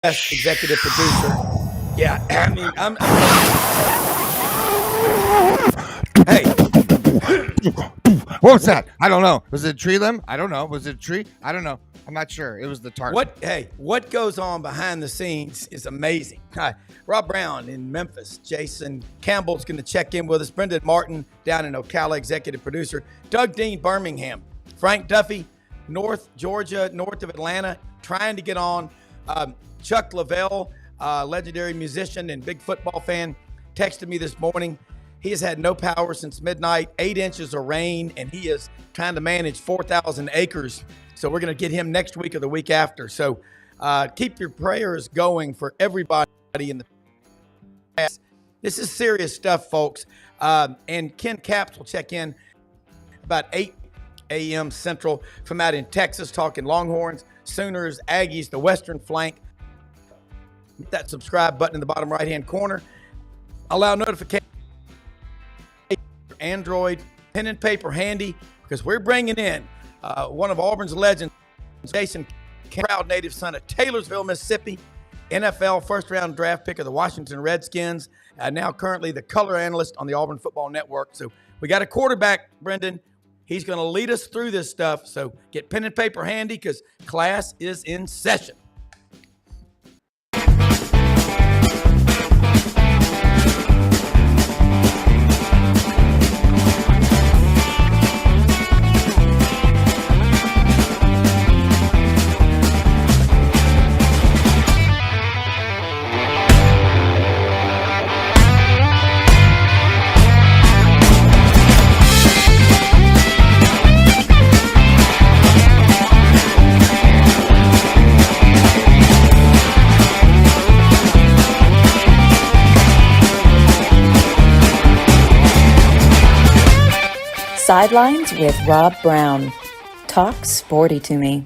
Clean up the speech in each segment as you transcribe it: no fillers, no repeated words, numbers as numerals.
best executive producer. Yeah, I mean, hey, What was that? I don't know. Was it a tree limb? I don't know. Was it a tree? I don't know. I'm not sure. It was the tarp. what goes on behind the scenes is amazing. Hi, Rob Brown in Memphis. Jason Campbell's going to check in with us. Brendan Martin down in Ocala, executive producer. Doug Dean, Birmingham. Frank Duffy, North Georgia, north of Atlanta, trying to get on. Chuck Lavelle, legendary musician and big football fan, texted me this morning. He has had no power since midnight, 8 inches of rain, and he is trying to manage 4,000 acres. So we're going to get him next week or the week after. So keep your prayers going for everybody in the past. This is serious stuff, folks. And Ken Capps will check in about 8 a.m. Central from out in Texas, talking Longhorns, Sooners, Aggies, the Western flank. Hit that subscribe button in the bottom right-hand corner. Allow notifications. Android, pen and paper handy, because we're bringing in one of Auburn's legends, Jason Campbell, proud native son of Taylorsville, Mississippi, NFL first-round draft pick of the Washington Redskins, now currently the color analyst on the Auburn Football Network. So we got a quarterback, Brendan. He's going to lead us through this stuff. So get pen and paper handy because class is in session. Sidelines with Rob Brown. Talk sporty to me.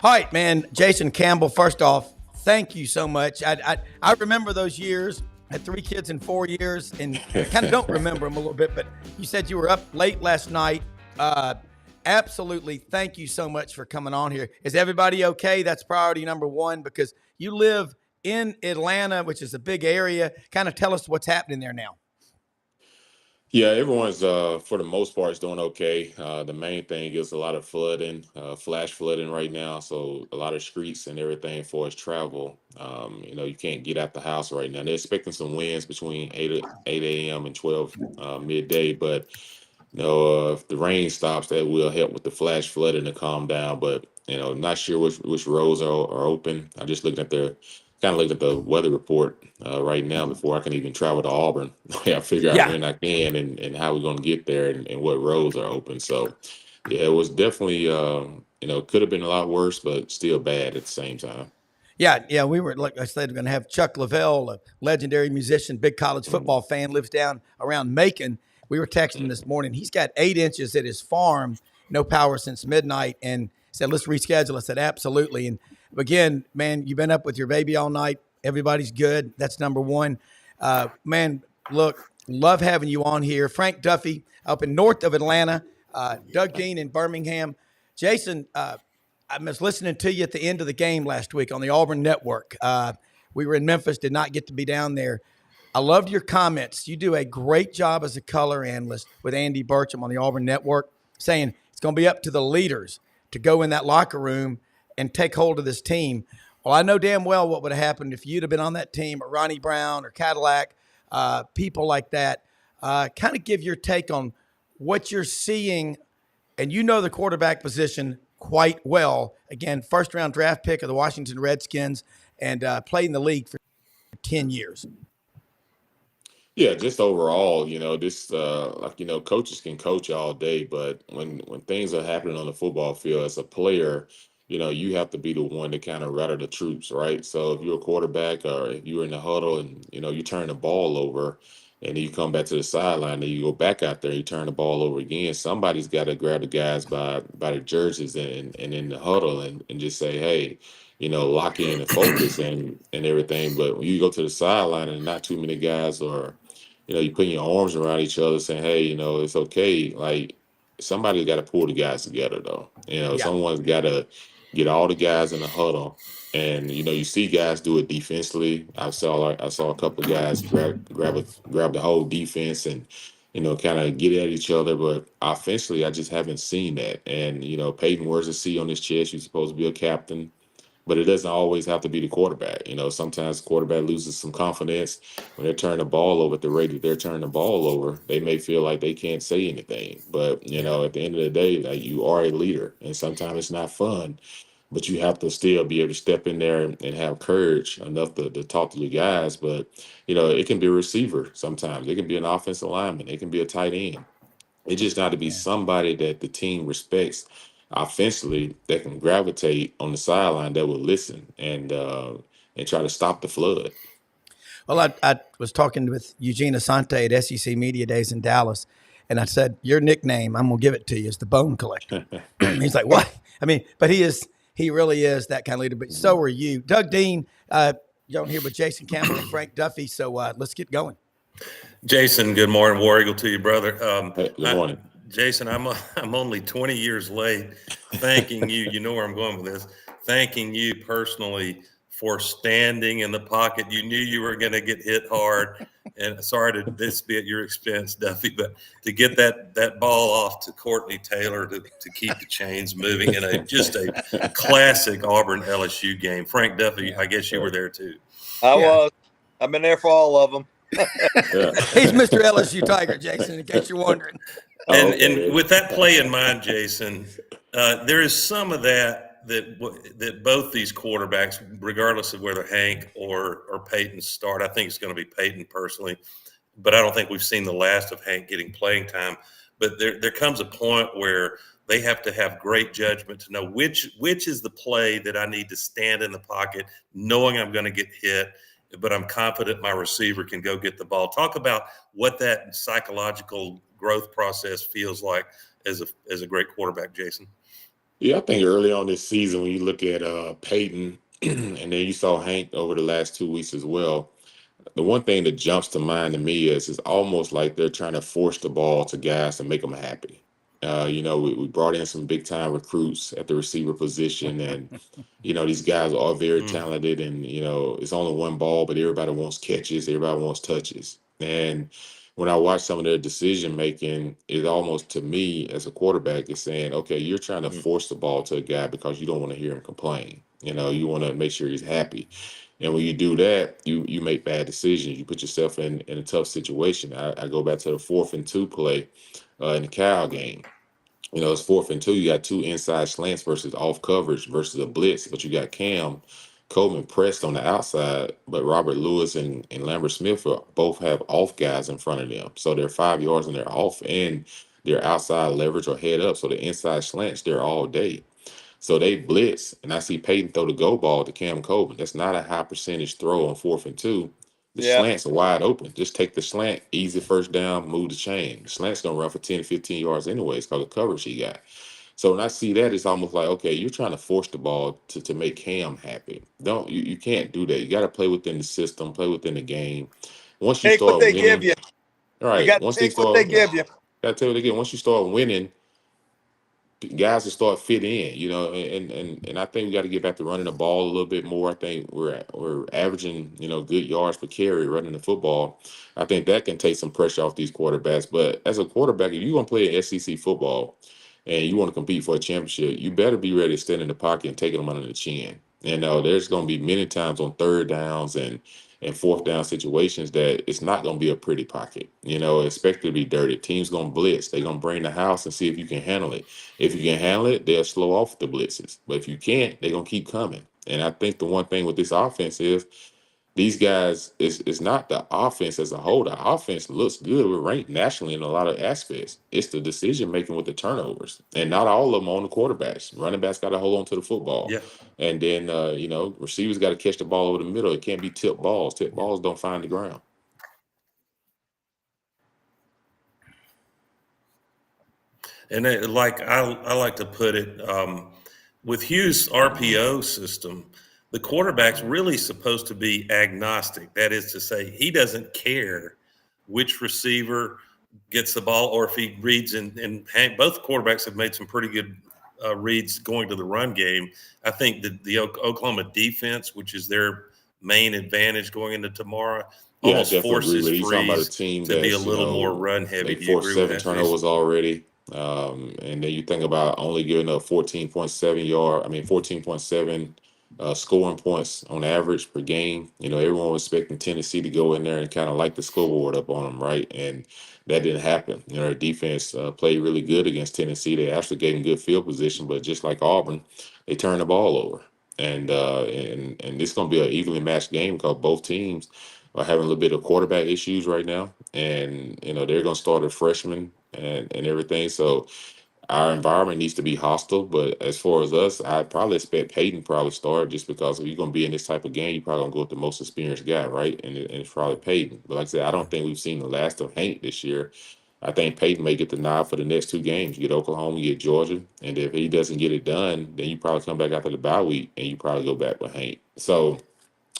All right, man. Jason Campbell, first off, thank you so much. I remember those years. I had 3 kids in 4 years, and I kind of don't remember them a little bit, but you said you were up late last night. Absolutely. Thank you so much for coming on here. Is everybody okay? That's priority number one, because you live in Atlanta, which is a big area. Kind of tell us what's happening there now. Yeah, everyone's for the most part is doing okay. The main thing is a lot of flooding, flash flooding right now. So a lot of streets and everything for us travel. You can't get out the house right now. They're expecting some winds between 8 a.m. and 12 midday, but if the rain stops, that will help with the flash flooding to calm down. But not sure which roads are open. I'm just looking at the weather report right now before I can even travel to Auburn. I figure out when I can and how we're going to get there and what roads are open. So yeah, it was definitely could have been a lot worse, but still bad at the same time. Yeah. We were, like I said, we're going to have Chuck Lavelle, a legendary musician, big college football fan, lives down around Macon. We were texting this morning. He's got 8 inches at his farm, no power since midnight, and said, let's reschedule. I said, absolutely. And again, man, you've been up with your baby all night. Everybody's good. That's number one. Man, look, love having you on here. Frank Duffy up in north of Atlanta, Doug Dean in Birmingham. Jason, I was listening to you at the end of the game last week on the Auburn Network. We were in Memphis, did not get to be down there. I loved your comments. You do a great job as a color analyst with Andy Burcham on the Auburn Network, saying it's going to be up to the leaders to go in that locker room and take hold of this team. Well, I know damn well what would have happened if you'd have been on that team, or Ronnie Brown or Cadillac, people like that. Kind of give your take on what you're seeing, and you know the quarterback position quite well. Again, first-round draft pick of the Washington Redskins, and played in the league for 10 years. Yeah, just overall, coaches can coach all day, but when things are happening on the football field as a player, you have to be the one to kind of rally the troops, right? So if you're a quarterback or if you're in the huddle and, you turn the ball over and you come back to the sideline and you go back out there, you turn the ball over again, somebody's got to grab the guys by their jerseys and in the huddle and just say, hey, lock in and focus and everything. But when you go to the sideline and not too many guys are you putting your arms around each other saying, hey, it's okay. Like, somebody got to pull the guys together, though. Yeah. Someone's got to get all the guys in the huddle. And, you see guys do it defensively. I saw a couple of guys grab the whole defense and, kind of get at each other. But offensively, I just haven't seen that. And, Peyton wears a C on his chest. You're supposed to be a captain. But it doesn't always have to be the quarterback. Sometimes the quarterback loses some confidence when they're turning the ball over at the rate that they're turning the ball over. They may feel like they can't say anything. But, at the end of the day, like, you are a leader. And sometimes it's not fun, but you have to still be able to step in there and have courage enough to talk to your guys. But, it can be a receiver sometimes. It can be an offensive lineman. It can be a tight end. It just got to be somebody that the team respects offensively that can gravitate on the sideline that will listen and try to stop the flood. Well, I was talking with Eugene Asante at SEC Media Days in Dallas, and I said, your nickname, I'm going to give it to you, is the Bone Collector. He's like, what? I mean, but he really is that kind of leader, but so are you. Doug Dean, you're on here with Jason Campbell and Frank Duffy, so let's get going. Jason, good morning. War Eagle to you, brother. Hey, good morning. Jason, I'm only 20 years late. Thanking you. You know where I'm going with this. Thanking you personally for standing in the pocket. You knew you were going to get hit hard, and sorry to this be at your expense, Duffy, but to get that ball off to Courtney Taylor to keep the chains moving in just a classic Auburn LSU game. Frank Duffy, I guess you were there too. I was. I've been there for all of them. He's Mr. LSU Tiger, Jason, in case you're wondering. And with that play in mind, Jason, there is some of that both these quarterbacks, regardless of whether Hank or Peyton start, I think it's going to be Peyton personally, but I don't think we've seen the last of Hank getting playing time. But there comes a point where they have to have great judgment to know which is the play that I need to stand in the pocket, knowing I'm going to get hit, but I'm confident my receiver can go get the ball. Talk about what that psychological growth process feels like as a great quarterback, Jason. Yeah, I think early on this season, when you look at Peyton, and then you saw Hank over the last 2 weeks as well, the one thing that jumps to mind to me is it's almost like they're trying to force the ball to guys to make them happy. We brought in some big time recruits at the receiver position, and these guys are very talented, and it's only one ball, but everybody wants catches, everybody wants touches. And when I watch some of their decision making, it almost, to me as a quarterback, is saying, okay, you're trying to force the ball to a guy because you don't want to hear him complain. You want to make sure he's happy. And when you do that, you make bad decisions. You put yourself in a tough situation. I go back to the 4th and 2 play in the Cal game. It's 4th and 2. You got 2 inside slants versus off coverage versus a blitz, but you got Cam Coleman pressed on the outside, but Robert Lewis and Lambert Smith both have off guys in front of them. So they're 5 yards and they're off, and they're outside leverage or head up. So the inside slants, they're all day. So they blitz, and I see Peyton throw the go ball to Cam Coleman. That's not a high percentage throw on 4th and 2. The slants are wide open. Just take the slant, easy first down, move the chain. The slant's going to run for 10, 15 yards anyways because of the coverage he got. So when I see that, it's almost like, okay, you're trying to force the ball to make Cam happy. You can't do that. You got to play within the system, play within the game. Once you start winning, give you. Right. You got to take what they give you. Got to tell you what they get. Once you start winning, guys will start fit in, and I think we got to get back to running the ball a little bit more. I think we're averaging, good yards per carry running the football. I think that can take some pressure off these quarterbacks. But as a quarterback, if you're going to play SEC football and you want to compete for a championship, you better be ready to stand in the pocket and take them under the chin. And there's going to be many times on 3rd downs and 4th down situations that it's not going to be a pretty pocket. Expect it to be dirty. Team's going to blitz. They're going to bring the house and see if you can handle it. If you can handle it, they'll slow off the blitzes. But if you can't, they're going to keep coming. And I think the one thing with this offense is these guys, it's not the offense as a whole. The offense looks good. We're ranked nationally in a lot of aspects. It's the decision making with the turnovers, and not all of them on the quarterbacks. Running backs got to hold on to the football, and then receivers got to catch the ball over the middle. It can't be tipped balls. Tipped balls don't find the ground. And I like to put it, with Hughes' RPO system, the quarterback's really supposed to be agnostic. That is to say, he doesn't care which receiver gets the ball, or if he reads and both quarterbacks have made some pretty good reads going to the run game. I think that the Oklahoma defense, which is their main advantage going into tomorrow, Yeah, I almost definitely agree forces with you. You're talking about a Freeze team to be a that's, little more run heavy. they Do you forced agree with 7 that, turnovers already. And then you think about only giving up 14.7 scoring points on average per game. Everyone was expecting Tennessee to go in there and kind of light the scoreboard up on them, right? And that didn't happen. Their defense played really good against Tennessee. They actually gave them good field position, but just like Auburn, they turned the ball over. And this is going to be an evenly matched game because both teams are having a little bit of quarterback issues right now, and they're going to start a freshman and everything. So our environment needs to be hostile. But as far as us, I probably expect Peyton probably start, just because if you're going to be in this type of game, you're probably going to go with the most experienced guy, right? And it's probably Peyton. But like I said, I don't think we've seen the last of Hank this year. I think Peyton may get the nod for the next 2 games. You get Oklahoma, you get Georgia. And if he doesn't get it done, then you probably come back after the bye week and you probably go back with Hank. So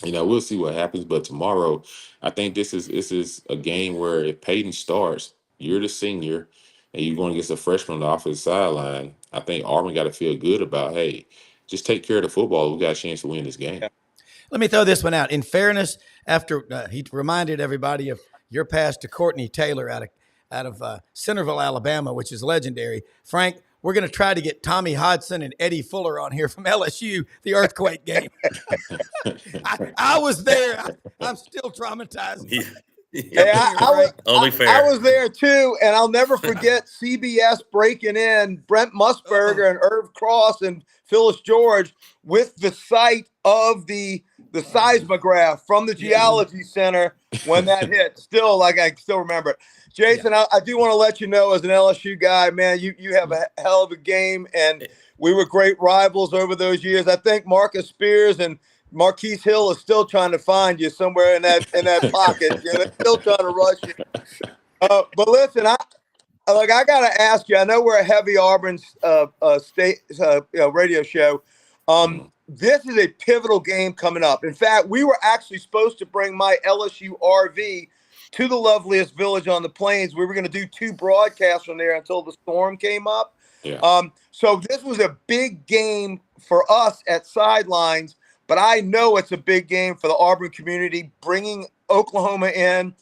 we'll see what happens. But tomorrow, I think this is a game where if Peyton starts, you're the senior, and you're going against a freshman on the offensive sideline. I think Auburn got to feel good about, hey, just take care of the football. We got a chance to win this game. Yeah. Let me throw this one out. In fairness, after he reminded everybody of your pass to Courtney Taylor out of Centerville, Alabama, which is legendary. Frank, we're going to try to get Tommy Hodson and Eddie Fuller on here from LSU, the earthquake game. I was there. I'm still traumatized. Yeah. Hey, Only fair. I was there too, and I'll never forget CBS breaking in Brent Musburger and Irv Cross and Phyllis George with the site of the seismograph from the Geology Center when that hit. Still, I still remember it. Jason, I do want to let you know, as an LSU guy, man, you have a hell of a game, and we were great rivals over those years. I think Marcus Spears and Marquise Hill is still trying to find you somewhere in that pocket. They're still trying to rush you. But listen, I got to ask you. I know we're a heavy Auburn state radio show. This is a pivotal game coming up. In fact, we were actually supposed to bring my LSU RV to the loveliest village on the plains. We were going to do 2 broadcasts from there until the storm came up. Yeah. So this was a big game for us at Sidelines. But I know it's a big game for the Auburn community, bringing Oklahoma in.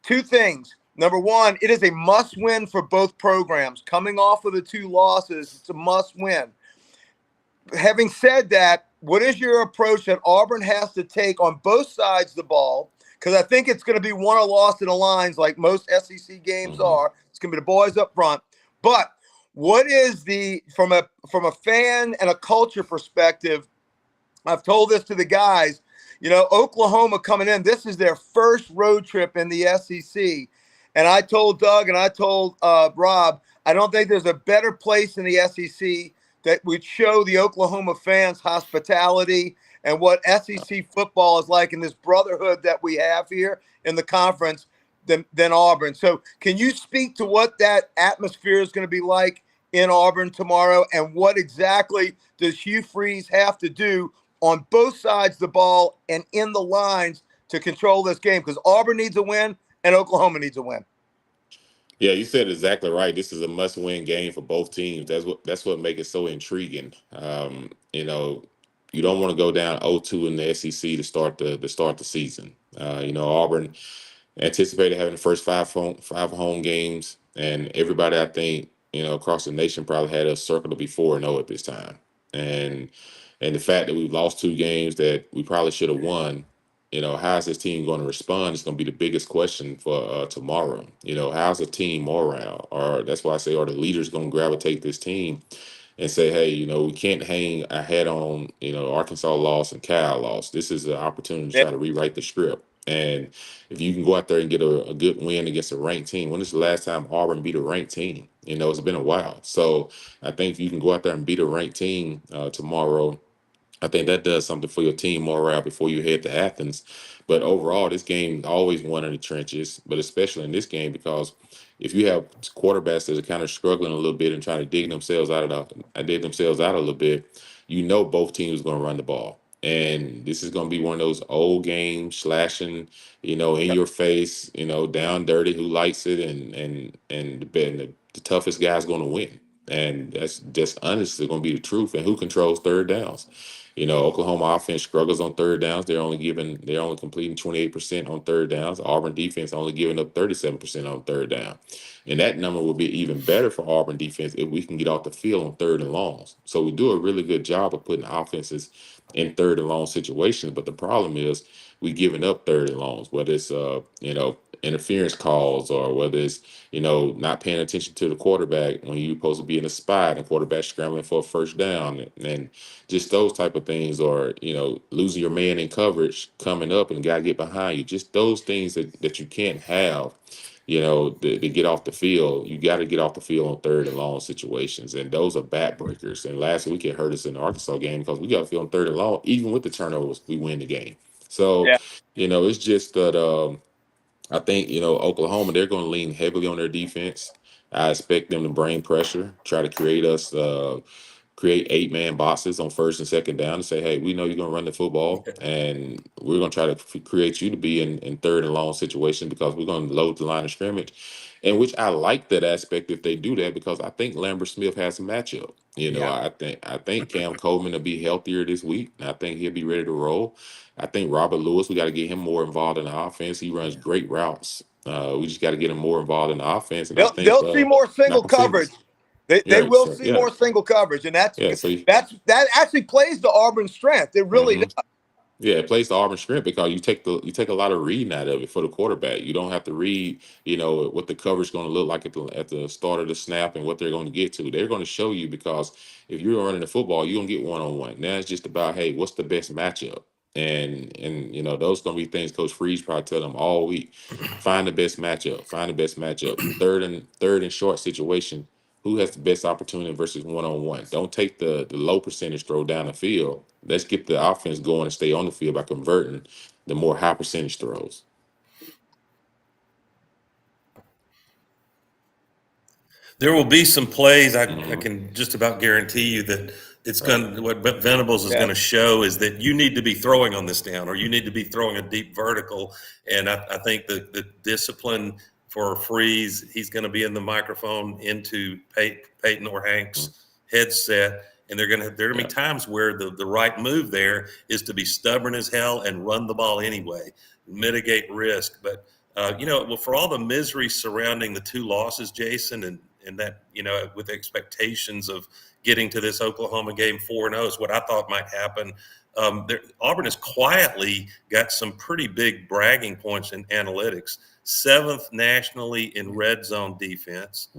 2 things. Number one, it is a must-win for both programs. Coming off of the 2 losses, it's a must-win. Having said that, what is your approach that Auburn has to take on both sides of the ball? Because I think it's going to be won or lost in the lines like most SEC games are. It's going to be the boys up front. But what is from a fan and a culture perspective, I've told this to the guys, Oklahoma coming in, this is their first road trip in the SEC. And I told Doug and I told Rob, I don't think there's a better place in the SEC that would show the Oklahoma fans hospitality and what SEC football is like, in this brotherhood that we have here in the conference than Auburn. So can you speak to what that atmosphere is going to be like in Auburn tomorrow, and what exactly does Hugh Freeze have to do on both sides of the ball and in the lines to control this game? Because Auburn needs a win and Oklahoma needs a win. Yeah, you said exactly right. This is a must-win game for both teams. That's what makes it so intriguing. You don't want to go down 0-2 in the SEC to start the season. Auburn anticipated having the first five home games, and everybody, I think, across the nation probably had us circled to be 4-0 at this time. And the fact that we've lost 2 games that we probably should have won, how is this team going to respond? It's going to be the biggest question for tomorrow. How's the team morale? Or that's why I say, are the leaders going to gravitate this team and say, hey, we can't hang our head on, Arkansas lost and Cal lost. This is an opportunity to try to rewrite the script. And if you can go out there and get a good win against a ranked team, when is the last time Auburn beat a ranked team? It's been a while. So I think if you can go out there and beat a ranked team tomorrow, I think that does something for your team morale before you head to Athens. But overall, this game always won in the trenches, but especially in this game, because if you have quarterbacks that are kind of struggling a little bit and trying to dig themselves out a little bit, both teams are going to run the ball. And this is going to be one of those old games, slashing, in your face, down dirty, who likes it, and the toughest guy's going to win. And that's just honestly going to be the truth. And who controls third downs? Oklahoma offense struggles on third downs. They're only completing 28% on third downs. Auburn defense only giving up 37% on third down. And that number will be even better for Auburn defense if we can get off the field on third and longs. So we do a really good job of putting offenses in third and long situations. But the problem is we giving up third and longs, whether it's interference calls or whether it's not paying attention to the quarterback when you're supposed to be in a spot and quarterback scrambling for a first down, and just those type of things, or losing your man in coverage coming up and got to get behind you. Just those things that you can't have. To get off the field, you got to get off the field on third and long situations, and those are backbreakers. And last week it hurt us in the Arkansas game because we got to field on third and long. Even with the turnovers, we win the game. So, Yeah. it's just that I think Oklahoma, they're going to lean heavily on their defense. I expect them to bring pressure, try to create 8-man boxes on first and second down and say, hey, we know you're going to run the football, and we're going to try to create you to be in third and long situations because we're going to load the line of scrimmage. And which I like that aspect if they do that, because I think Lambert Smith has a matchup. Yeah. I think Cam Coleman will be healthier this week, and I think he'll be ready to roll. I think Robert Lewis, we got to get him more involved in the offense. He runs great routes. We just got to get him more involved in the offense. And I think They'll see more single Malcolm Simmons- coverage. They Yeah, will so, see yeah. more single coverage, and So that actually plays to Auburn's strength. It really Mhm. does. Yeah, it plays the Auburn strength because you take a lot of reading out of it for the quarterback. You don't have to read, what the coverage is going to look like at the start of the snap and what they're going to get to. They're going to show you, because if you're running the football, you're going to get one-on-one. Now it's just about, hey, what's the best matchup? And those going to be things Coach Freeze probably tell them all week. Find the best matchup. Find the best matchup. Third and short situation. Who has the best opportunity versus one-on-one? Don't take the low percentage throw down the field. Let's get the offense going and stay on the field by converting the more high percentage throws. There will be some plays. I Mhm. can just about guarantee you that it's Right. going. What Venables is Yeah. going to show is that you need to be throwing on this down, or you need to be throwing a deep vertical. And I think the discipline for Freeze, he's going to be in the microphone into Peyton or Hank's headset, and there are going to be times where the right move there is to be stubborn as hell and run the ball anyway, mitigate risk. But for all the misery surrounding the two losses, Jason, and that, with expectations of getting to this Oklahoma game 4-0 is what I thought might happen. Auburn has quietly got some pretty big bragging points in analytics. 7th nationally in red zone defense.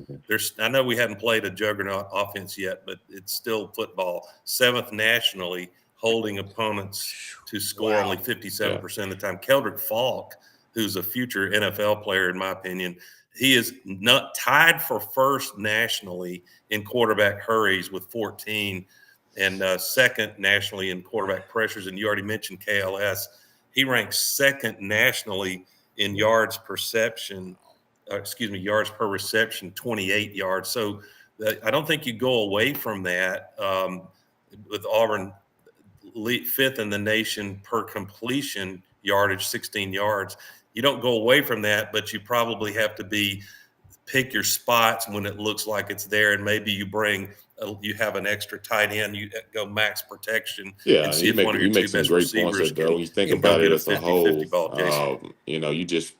I know we hadn't played a juggernaut offense yet, but it's still football. 7th nationally, holding opponents to score only 57% of the time. Keldrick Falk, who's a future NFL player, in my opinion, he is not tied for first nationally in quarterback hurries with 14, and second nationally in quarterback pressures. And you already mentioned KLS. He ranks second nationally in yards per reception, 28 yards. So I don't think you go away from that, with Auburn 5th in the nation per completion yardage, 16 yards. You don't go away from that, but you probably have to pick your spots when it looks like it's there, and maybe you have an extra tight end, you go max protection, Yeah, and see if one of you your make two some best great points receivers there, though. When you think can about go it get a as a 50-50 whole, ball, Jason. you just,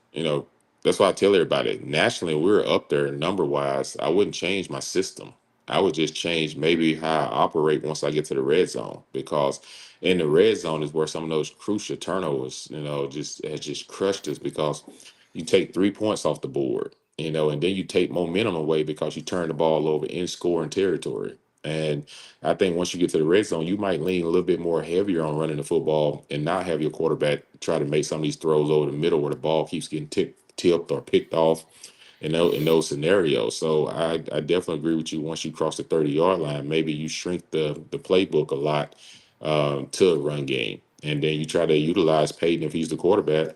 that's why I tell everybody, nationally, we're up there number-wise. I wouldn't change my system. I would just change maybe how I operate once I get to the red zone, because in the red zone is where some of those crucial turnovers, has just crushed us, because you take 3 points off the board, and then you take momentum away because you turn the ball over in scoring territory. And I think once you get to the red zone, you might lean a little bit more heavier on running the football and not have your quarterback try to make some of these throws over the middle where the ball keeps getting tipped or picked off in those scenarios. So I definitely agree with you. Once you cross the 30-yard line, maybe you shrink the playbook a lot to a run game. And then you try to utilize Peyton, if he's the quarterback,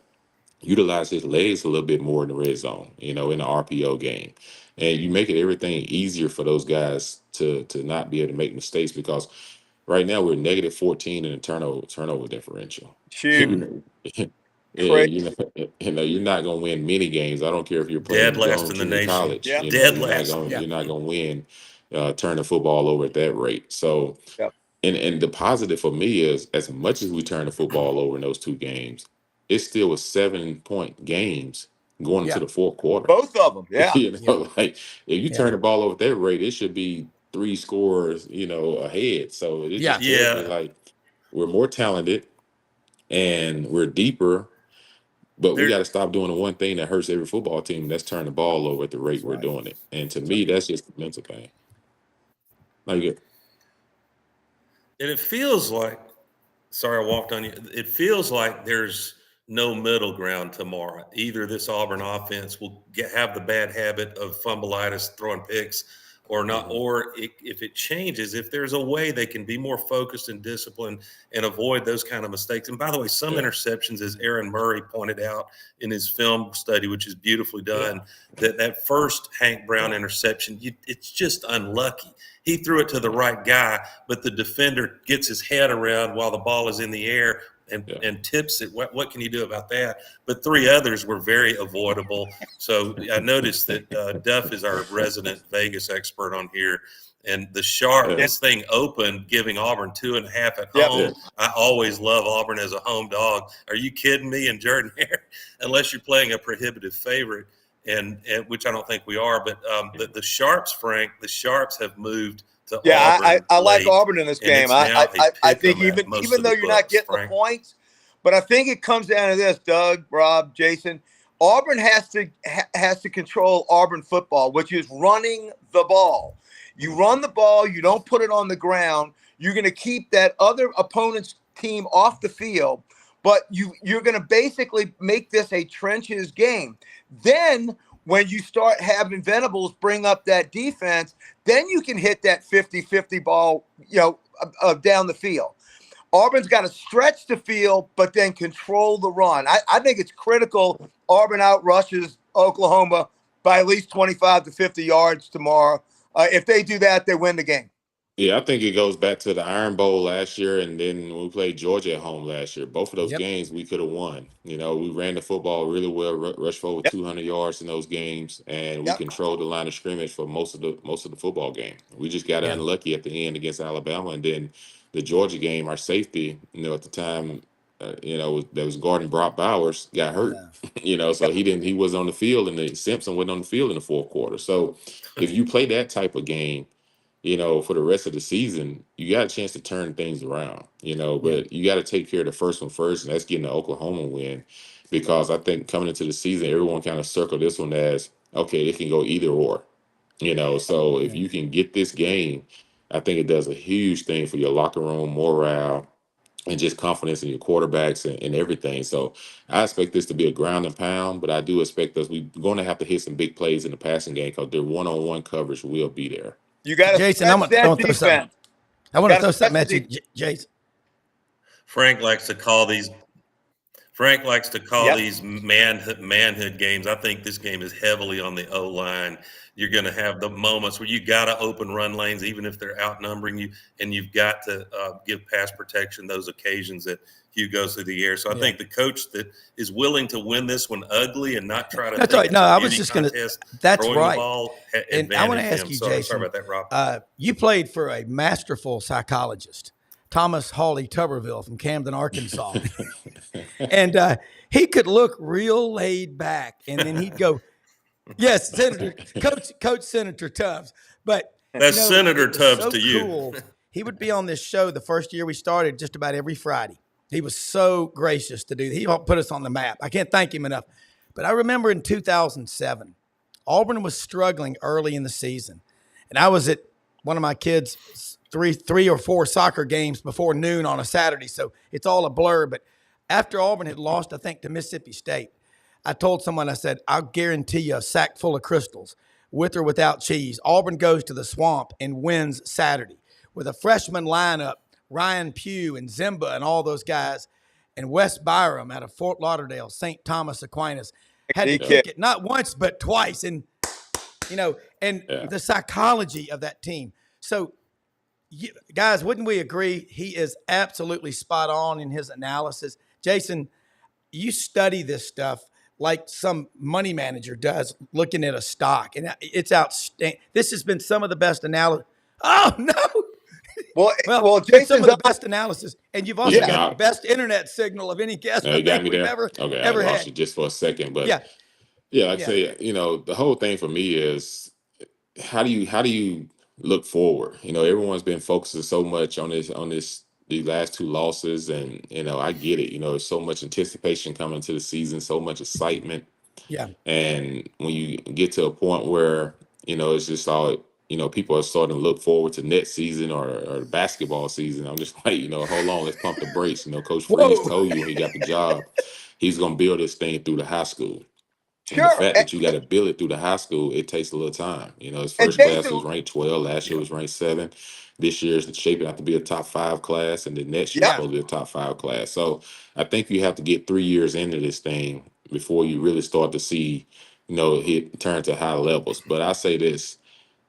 utilize his legs a little bit more in the red zone, in the RPO game. And you make it everything easier for those guys to not be able to make mistakes, because Right now, we're negative 14 in the turnover differential. Shoot, Yeah, crazy. you're not gonna win many games. I don't care if you're Dead playing last young in the junior nation. college. Yeah, Dead You're not last. gonna Yeah. you're not gonna win turning the football over at that rate. So, yeah. and the positive for me is, as much as we turn the football over in those two games, it still was 7-point games going into Yeah. the fourth quarter. Both of them. Yeah, Yeah. Like if you Yeah. turn the ball over at that rate, it should be 3 scores, ahead. So it Yeah. just tells me Yeah. like we're more talented and we're deeper, but we There, got to stop doing the one thing that hurts every football team, and that's turn the ball over at the rate That's we're right. doing it. And to That's me, right. that's just a mental thing. Like, and it feels like, sorry, I walked on you. It feels like there's no middle ground tomorrow. Either this Auburn offense will have the bad habit of fumbleitis, throwing picks, or not. Or if it changes, if there's a way they can be more focused and disciplined and avoid those kind of mistakes. And by the way, some Yeah. interceptions, as Aaron Murray pointed out in his film study, which is beautifully done, that first Hank Brown interception, it's just unlucky. He threw it to the right guy, but the defender gets his head around while the ball is in the air and tips it. What can you do about that? But 3 others were very avoidable. So I noticed that Duff is our resident Vegas expert on here. And the Sharp, this thing opened, giving Auburn 2.5 at Yep. home. I always love Auburn as a home dog. Are you kidding me? And Jordan Hare, unless you're playing a prohibitive favorite, and which I don't think we are. But the Sharps, Frank, the Sharps have moved to yeah. Auburn. I like late, Auburn in this and game. it's now I a pick think 'em at most even of though the you're not books, getting Frank. the points, but I think it comes down to this, Doug, Rob, Jason. Auburn has to control Auburn football, which is running the ball. You run the ball, you don't put it on the ground. You're going to keep that other opponent's team off the field, but you're going to basically make this a trenches game. Then when you start having Venables bring up that defense, then you can hit that 50-50 ball, down the field. Auburn's got to stretch the field, but then control the run. I think it's critical Auburn outrushes Oklahoma by at least 25 to 50 yards tomorrow. If they do that, they win the game. Yeah, I think it goes back to the Iron Bowl last year, and then when we played Georgia at home last year. Both of those Yep. games we could have won. We ran the football really well, rushed for over 200 yards in those games, and we Yep. controlled the line of scrimmage for most of the football game. We just got Yeah. unlucky at the end against Alabama, and then the Georgia game, our safety, at the time, that was guarding Brock Bowers, got hurt. So he was on the field, and Simpson went on the field in the fourth quarter. So if you play that type of game, for the rest of the season, you got a chance to turn things around, but you got to take care of the first one first, and that's getting the Oklahoma win, because I think coming into the season, everyone kind of circled this one as, okay, it can go either or, so if you can get this game, I think it does a huge thing for your locker room morale and just confidence in your quarterbacks and everything. So I expect this to be a ground and pound, but I do expect we're going to have to hit some big plays in the passing game, because their one-on-one coverage will be there. You got to Jason, stretch that defense. I want to Gotta throw something stretch at the you, Jason. Frank likes to call these Yep. these manhood games. I think this game is heavily on the O-line. You're going to have the moments where you got to open run lanes, even if they're outnumbering you, and you've got to give pass protection those occasions that Hugh goes through the air. So I think the coach that is willing to win this one ugly and not try to That's think right. it's No, a I was beauty just going to. contest, That's throwing right. the ball, And I want to advantage ask him. you, Sorry Jason. about that, Rob. You played for a masterful psychologist, Thomas Hawley Tuberville from Camden, Arkansas, and he could look real laid back, and then he'd go, "Yes, Coach Senator Tubbs." But That's Senator it was Tubbs so to you. cool. He would be on this show the first year we started, just about every Friday. He was so gracious to do that. He helped put us on the map. I can't thank him enough. But I remember in 2007, Auburn was struggling early in the season, and I was at one of my kids' three or four soccer games before noon on a Saturday, so it's all a blur. But after Auburn had lost, I think, to Mississippi State, I told someone, I said, I'll guarantee you a sack full of crystals, with or without cheese. Auburn goes to the Swamp and wins Saturday with a freshman lineup, Ryan Pugh and Zimba and all those guys, and Wes Byram out of Fort Lauderdale, St. Thomas Aquinas, had to kick it not once but twice. And, the psychology of that team. So Guys, wouldn't we agree? He is absolutely spot on in his analysis. Jason, you study this stuff like some money manager does looking at a stock, and it's outstanding. This has been some of the best analysis. Oh, no. Well, It's some of Jason's the best analysis, and you've also Yeah, got now the best internet signal of any guest I you got think me we've there. ever Okay, I ever lost had. you just for a second, but Yeah, yeah, like I yeah, say, the whole thing for me is how do you look forward? Everyone's been focusing so much on these last two losses, and I get it. There's so much anticipation coming into the season, so much excitement. yeah, And when you get to a point where, it's just all, people are starting to look forward to next season or the basketball season, I'm just like, hold on, let's pump the brakes. Coach Freeze whoa, told you when he got the job, he's going to build this thing through the high school. And the sure. fact that you got to build it through the high school, it takes a little time. His And first class Jason, was ranked 12. Last year yeah, was ranked 7. This year is shaping out to be a top 5 class, and the next year is yeah, yeah, supposed to be a top 5 class. So I think you have to get 3 years into this thing before you really start to see, hit turn to high levels. But I say this,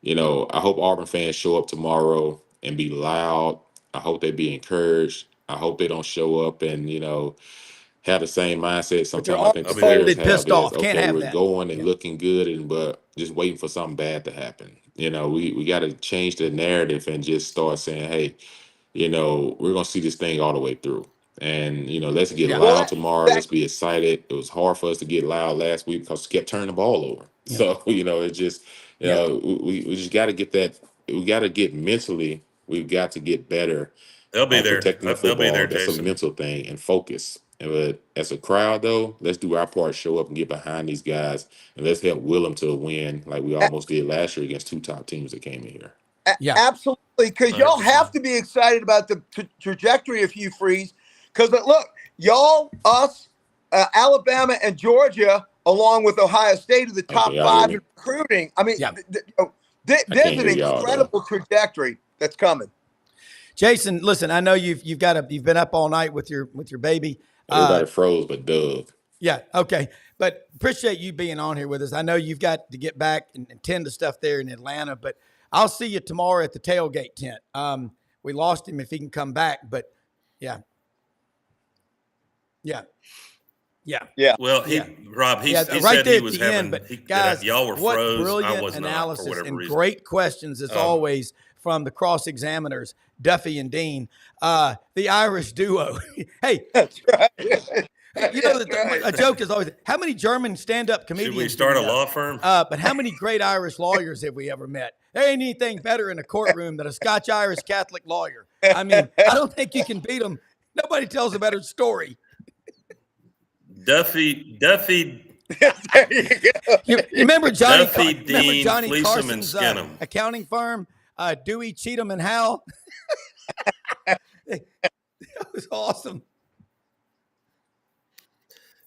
I hope Auburn fans show up tomorrow and be loud. I hope they be encouraged. I hope they don't show up and, have the same mindset with their sometimes I arms think I'll the be there. players folded, have pissed is, off. Can't okay, have we're that. going and Yeah, looking good, but just waiting for something bad to happen. We got to change the narrative and just start saying, hey, we're going to see this thing all the way through. And, let's get yeah, well, loud tomorrow. Let's exactly. be excited. It was hard for us to get loud last week because we kept turning the ball over. yeah, So, it just, yeah, we just got to get that. We got to get mentally, we've got to get better They'll be on there. protecting the They'll be football. there, That's a Jason. mental thing and focus. But as a crowd, though, let's do our part, show up and get behind these guys, and let's help will them to a win like we almost did last year against 2 top teams that came in here. yeah. Absolutely, because y'all 100%. have to be excited about the trajectory of Hugh Freeze. Because look, y'all, us, Alabama, and Georgia, along with Ohio State, are the Hey, can top y'all hear 5 me? in recruiting. I mean, Yeah. I there's can't an hear y'all though. incredible trajectory that's coming. Jason, listen, I know you've been up all night with your baby. Everybody froze but Doug. Yeah, okay, but appreciate you being on here with us. I know you've got to get back and tend to stuff there in Atlanta, but I'll see you tomorrow at the tailgate tent. We lost him if he can come back, but yeah, yeah, yeah, Yeah. Well, yeah. Rob, he Yeah, right said there he at was the end. having, But guys, y'all were what froze. I brilliant was not for analysis whatever and reason. great questions as always from the cross examiners, Duffy and Dean, the Irish duo. Hey, That's right. that a joke is always how many German stand-up Should we comedians start do a we know? law firm? But how many great Irish lawyers have we ever met? There ain't anything better in a courtroom than a Scotch-Irish Catholic lawyer. I mean, I don't think you can beat them. Nobody tells a better story. Duffy, There you go. You remember Johnny? Duffy, Remember Dean, Johnny fleece 'em and Carson's skin 'em. accounting firm, Dewey, Cheatham, and Howell? That was awesome.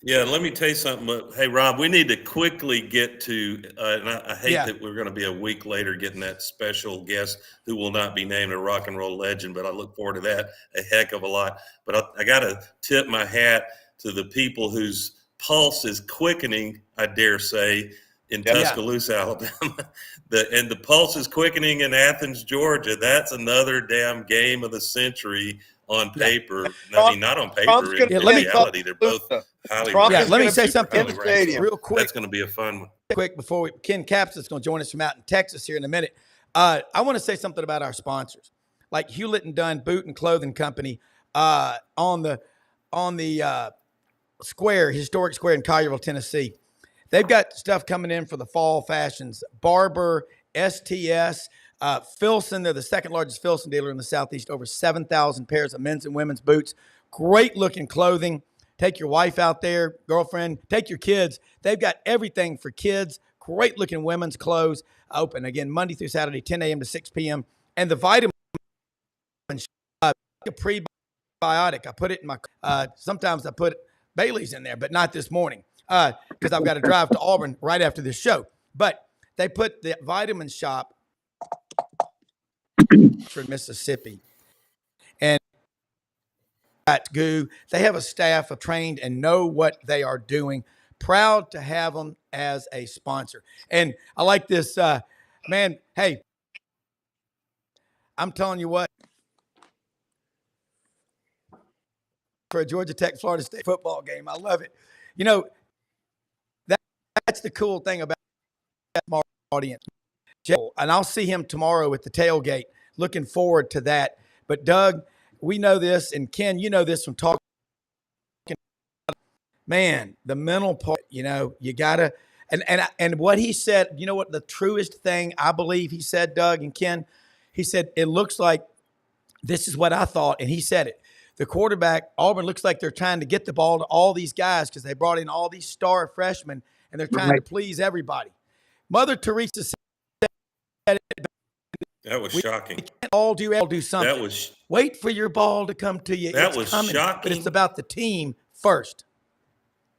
Yeah, let me tell you something. Hey, Rob, we need to quickly get to, and I hate that we're going to be a week later getting that special guest who will not be named a rock and roll legend, but I look forward to that a heck of a lot. But I got to tip my hat to the people whose pulse is quickening, I dare say, in Tuscaloosa, Alabama. The pulse is quickening in Athens, Georgia. That's another damn game of the century on paper. I mean, not on paper. In reality, they're both highly ranked. Let me say super something highly ranked. real quick. That's going to be a fun one. Quick before Ken Capps is going to join us from out in Texas here in a minute. I want to say something about our sponsors, like Hewlett and Dunn Boot and Clothing Company on the historic square in Collierville, Tennessee. They've got stuff coming in for the fall fashions. Barber, STS, Filson. They're the second largest Filson dealer in the Southeast. Over 7,000 pairs of men's and women's boots. Great looking clothing. Take your wife out there, girlfriend. Take your kids. They've got everything for kids. Great looking women's clothes. Open again Monday through Saturday, 10 a.m. to 6 p.m. And the vitamin a prebiotic. I put it in my. Sometimes I put Bailey's in there, but not this morning because I've got to drive to Auburn right after this show. But they put the vitamin shop in Mississippi, and goo. They have a staff of trained and know what they are doing. Proud to have them as a sponsor. And I like this, man. Hey, I'm telling you what, for a Georgia Tech Florida State football game, I love it. You know, that's the cool thing about my audience. And I'll see him tomorrow at the tailgate. Looking forward to that. But Doug, we know this, and Ken, you know this from talking. Man, the mental part, you know, you gotta, and what he said, you know what the truest thing I believe he said, Doug and Ken, he said, it looks like this is what I thought, and he said it. The quarterback, Auburn, looks like they're trying to get the ball to all these guys because they brought in all these star freshmen, and they're trying to please everybody. Mother Teresa said it. That was shocking. We can't all do something. That was Wait for your ball to come to you. That it's was coming, shocking. but it's about the team first.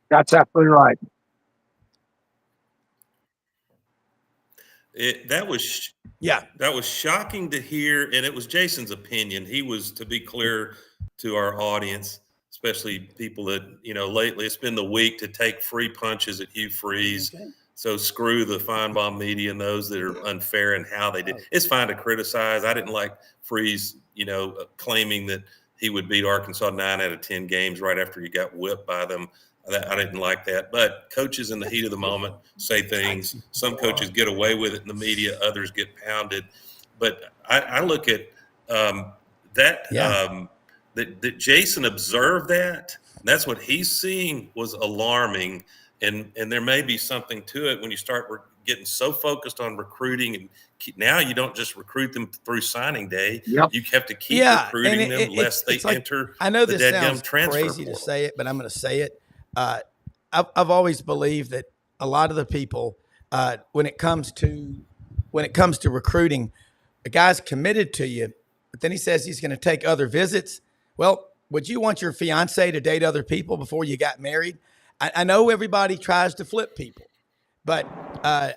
That's absolutely right. That was shocking to hear, and it was Jason's opinion. He was, to be clear to our audience, especially people that, you know, lately it's been the week to take free punches at Hugh Freeze. Okay. So screw the Feinbaum media and those that are unfair in how they did. It's fine to criticize. I didn't like Freeze, you know, claiming that he would beat Arkansas 9 out of 10 games right after he got whipped by them. I didn't like that. But coaches in the heat of the moment say things. Some coaches get away with it in the media. Others get pounded. But I look at that Jason observed that. And that's what he's seeing was alarming. And there may be something to it when you start getting so focused on recruiting. And now you don't just recruit them through signing day. Yep. You have to keep recruiting them lest they enter I know the this sounds portal. crazy to say it, but I'm going to say it. I've always believed that a lot of the people, when it comes to recruiting, a guy's committed to you, but then he says he's going to take other visits. Well, would you want your fiance to date other people before you got married? I know everybody tries to flip people, but I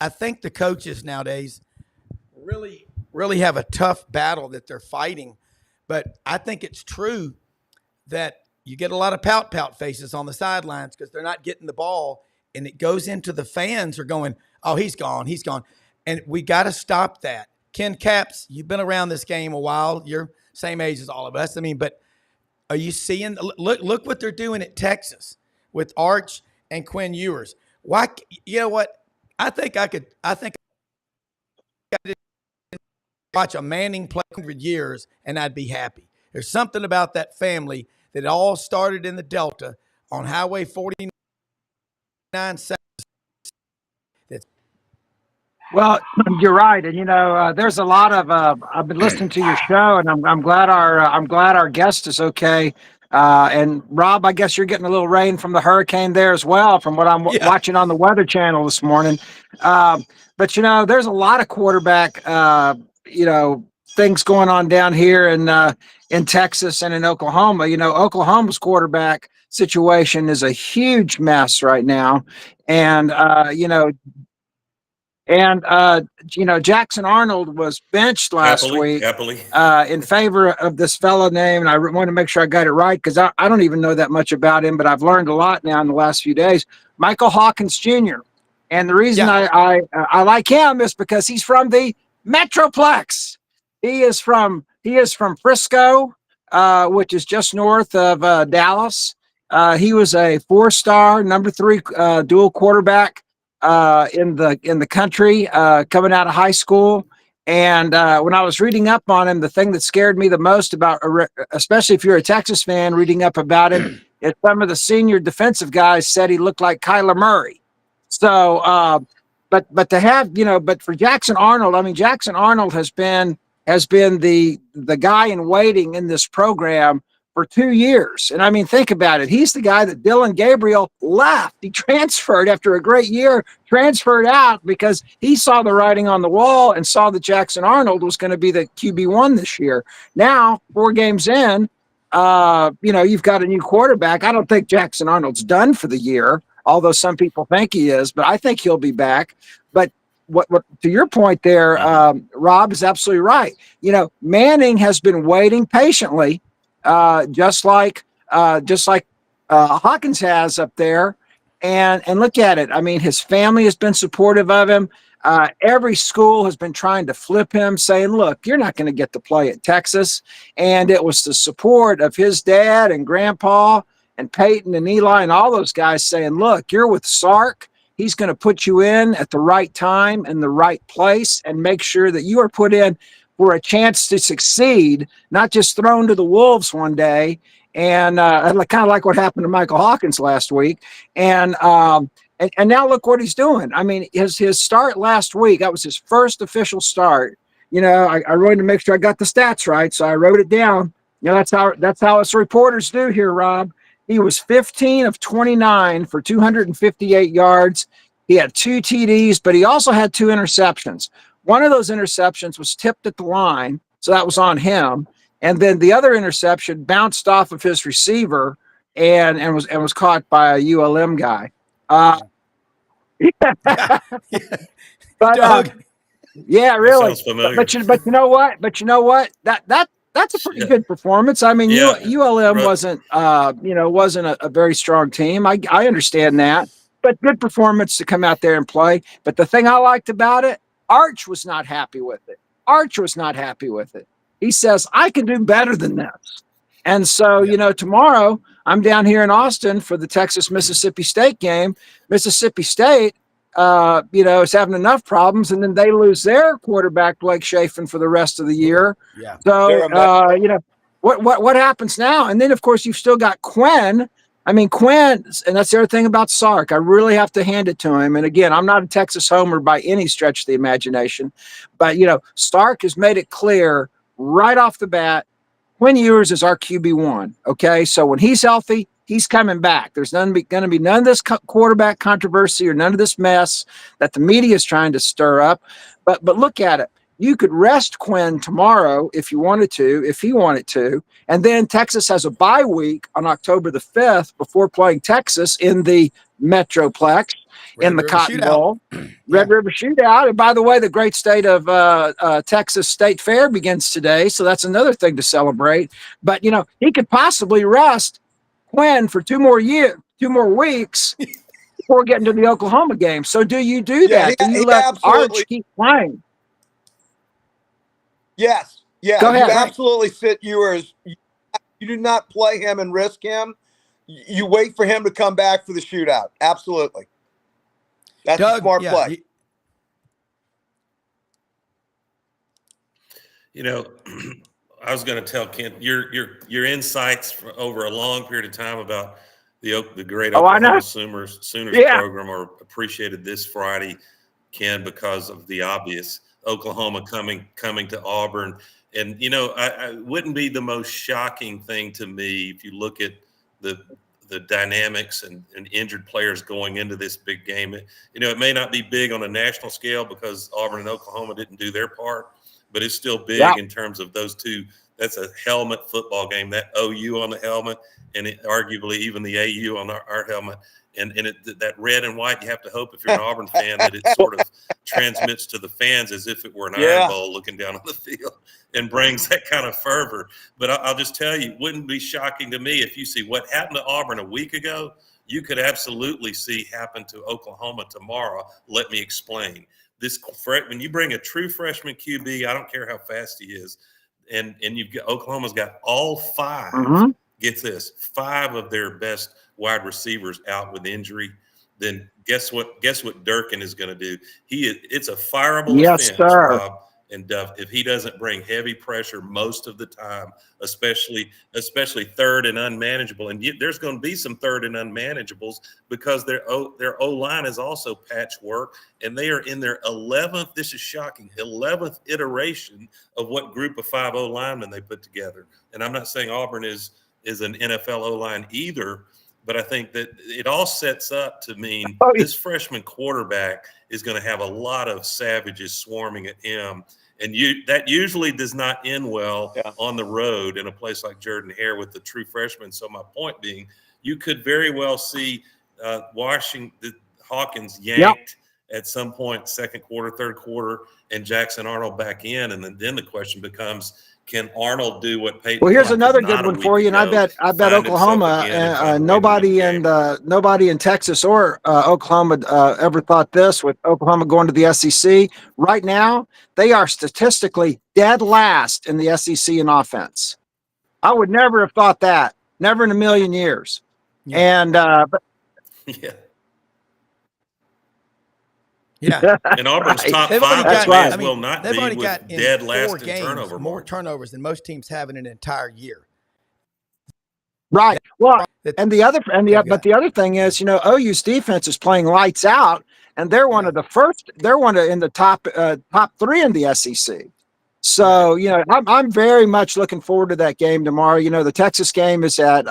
think the coaches nowadays really have a tough battle that they're fighting. But I think it's true that you get a lot of pout faces on the sidelines because they're not getting the ball, and it goes into the fans are going, oh, he's gone. And we got to stop that. Ken Capps, you've been around this game a while. You're same age as all of us. I mean, but are you seeing, look what they're doing at Texas with Arch and Quinn Ewers. Why, you know what? I think I could watch a Manning play 100 years and I'd be happy. There's something about that family that all started in the Delta on Highway 49. Well, you're right, and you know, there's a lot of. I've been listening to your show, and I'm glad our guest is okay. And Rob, I guess you're getting a little rain from the hurricane there as well, from what I'm watching on the Weather Channel this morning. But you know, there's a lot of quarterback, things going on down here in Texas and in Oklahoma. You know, Oklahoma's quarterback situation is a huge mess right now, and Jackson Arnold was benched last week in favor of this fellow named, and I want to make sure I got it right because I don't even know that much about him, but I've learned a lot now in the last few days. Michael Hawkins Jr. And the reason I like him is because he's from the Metroplex. He is from Frisco, which is just north of Dallas. He was a 4-star, number 3 dual quarterback in the country coming out of high school. And when I was reading up on him, the thing that scared me the most about, especially if you're a Texas fan, reading up about him, is some of the senior defensive guys said he looked like Kyler Murray. So, but to have, but for Jackson Arnold, I mean, Jackson Arnold has been the guy in waiting in this program for 2 years. And I mean, think about it. He's the guy that Dylan Gabriel left. He transferred after a great year, transferred out because he saw the writing on the wall and saw that Jackson Arnold was going to be the QB1 this year. Now, 4 games in, you've got a new quarterback. I don't think Jackson Arnold's done for the year, although some people think he is, but I think he'll be back. But what to your point there, Rob is absolutely right. Manning has been waiting patiently, just like Hawkins has up there. And look at it. I mean, his family has been supportive of him. Every school has been trying to flip him, saying, look, you're not going to get to play at Texas. And it was the support of his dad and grandpa and Peyton and Eli and all those guys saying, look, you're with Sark. He's going to put you in at the right time and the right place and make sure that you are put in for a chance to succeed, not just thrown to the wolves one day. And kind of like what happened to Michael Hawkins last week. And now look what he's doing. I mean, his start last week, that was his first official start. You know, I wanted to make sure I got the stats right, so I wrote it down. You know, that's how us reporters do here, Rob. He was 15 of 29 for 258 yards. He had 2 TDs, but he also had 2 interceptions. One of those interceptions was tipped at the line, so that was on him. And then the other interception bounced off of his receiver and was caught by a ULM guy. But Doug. Yeah, really. Sounds familiar. But you know what? That's a pretty good performance. I mean, ULM wasn't a very strong team. I understand that, but good performance to come out there and play. But the thing I liked about it, Arch was not happy with it. He says, I can do better than this. And so, tomorrow I'm down here in Austin for the Texas-Mississippi State game. Mississippi State, is having enough problems, and then they lose their quarterback, Blake Chafin, for the rest of the year. Yeah. So, what happens now? And then, of course, you've still got Quinn. I mean, Quinn, and that's the other thing about Sark. I really have to hand it to him. And again, I'm not a Texas homer by any stretch of the imagination. But, Sark has made it clear right off the bat, Quinn Ewers is our QB1. Okay, so when he's healthy, he's coming back. There's going to be none of this quarterback controversy or none of this mess that the media is trying to stir up. But look at it. You could rest Quinn tomorrow if he wanted to, and then Texas has a bye week on October the 5th before playing Texas in the Metroplex in the Cotton Bowl. Red River Shootout. And by the way, the great state of Texas State Fair begins today, so that's another thing to celebrate. But, he could possibly rest Quinn for 2 more weeks before getting to the Oklahoma game. So do you do that? Do you let Arch keep playing? Yes. Yeah. Go ahead. You absolutely sit Ewers. You do not play him and risk him. You wait for him to come back for the shootout. Absolutely. That's a smart play. I was going to tell Ken your insights over a long period of time about the great Oklahoma Sooners program are appreciated this Friday, Ken, because of the obvious. Oklahoma coming to Auburn. And, I wouldn't be the most shocking thing to me if you look at the dynamics and injured players going into this big game. It may not be big on a national scale because Auburn and Oklahoma didn't do their part, but it's still big in terms of those two. That's a helmet football game, that OU on the helmet and arguably even the AU on our helmet. And that red and white, you have to hope if you're an Auburn fan that it sort of transmits to the fans as if it were an Iron Bowl looking down on the field and brings that kind of fervor. But I'll just tell you, it wouldn't be shocking to me if you see what happened to Auburn a week ago, you could absolutely see happen to Oklahoma tomorrow. Let me explain. When you bring a true freshman QB, I don't care how fast he is, and Oklahoma's got all 5, get this, 5 of their best wide receivers out with injury, then guess what Durkin is going to do? It's a fireable offense, Rob and Duff, if he doesn't bring heavy pressure most of the time, especially third and unmanageable. And there's going to be some third and unmanageables because their O-line is also patchwork, and they are in their 11th, this is shocking, 11th iteration of what group of 5 O-linemen they put together. And I'm not saying Auburn is an NFL O-line either, but I think that it all sets up to mean this freshman quarterback is going to have a lot of savages swarming at him. And that usually does not end well on the road in a place like Jordan-Hare with the true freshman. So my point being, you could very well see Hawkins yanked at some point, second quarter, third quarter, and Jackson Arnold back in. And then the question becomes, can Arnold do what Peyton? Well, here's Clark another did good not a one week for you, and I ago, bet find himself Oklahoma, again and find a way to win the game. nobody in Texas or Oklahoma ever thought this with Oklahoma going to the SEC. Right now, they are statistically dead last in the SEC in offense. I would never have thought that, never in a million years. Yeah. And but Yeah. Yeah. And Auburn's top They've only five got, may as I mean, well not they've be only with got in dead 4 last in games turnover more margin. turnovers than most teams have in an entire year. right. Well, That and the other they've but got. the other thing is, OU's defense is playing lights out, and they're one Yeah. of the first. They're one of in the top 3 in the SEC. So, I'm very much looking forward to that game tomorrow. The Texas game is at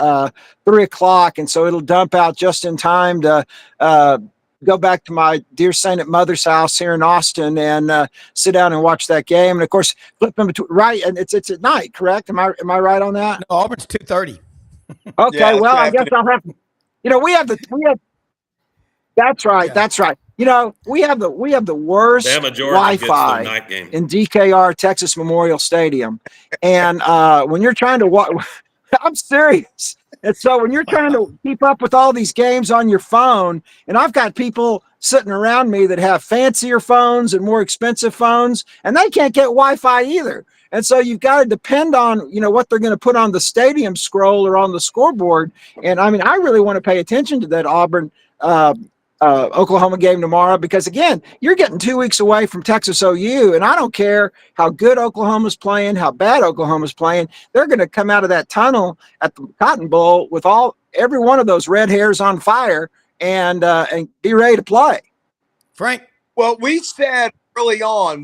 3:00, and so it'll dump out just in time to go back to my dear saint mother's house here in Austin and sit down and watch that game. And of course, flipping between and it's at night, correct? Am I right on that? No, Auburn's 2:30. Okay, Yeah, well, I guess afternoon. I'll have. We have. That's right. Yeah. That's right. We have the worst Bama, Georgia gets the Wi-Fi night game. in DKR Texas Memorial Stadium, and when you're trying to watch, I'm serious. And so when you're trying to keep up with all these games on your phone, and I've got people sitting around me that have fancier phones and more expensive phones, and they can't get Wi-Fi either. And so you've got to depend on, what they're going to put on the stadium scroll or on the scoreboard. And I mean, I really want to pay attention to that Auburn Oklahoma game tomorrow, because again, you're getting 2 weeks away from Texas OU, and I don't care how good Oklahoma's playing, how bad Oklahoma's playing. They're going to come out of that tunnel at the Cotton Bowl with every one of those red hairs on fire and be ready to play. Frank. Well, we said early on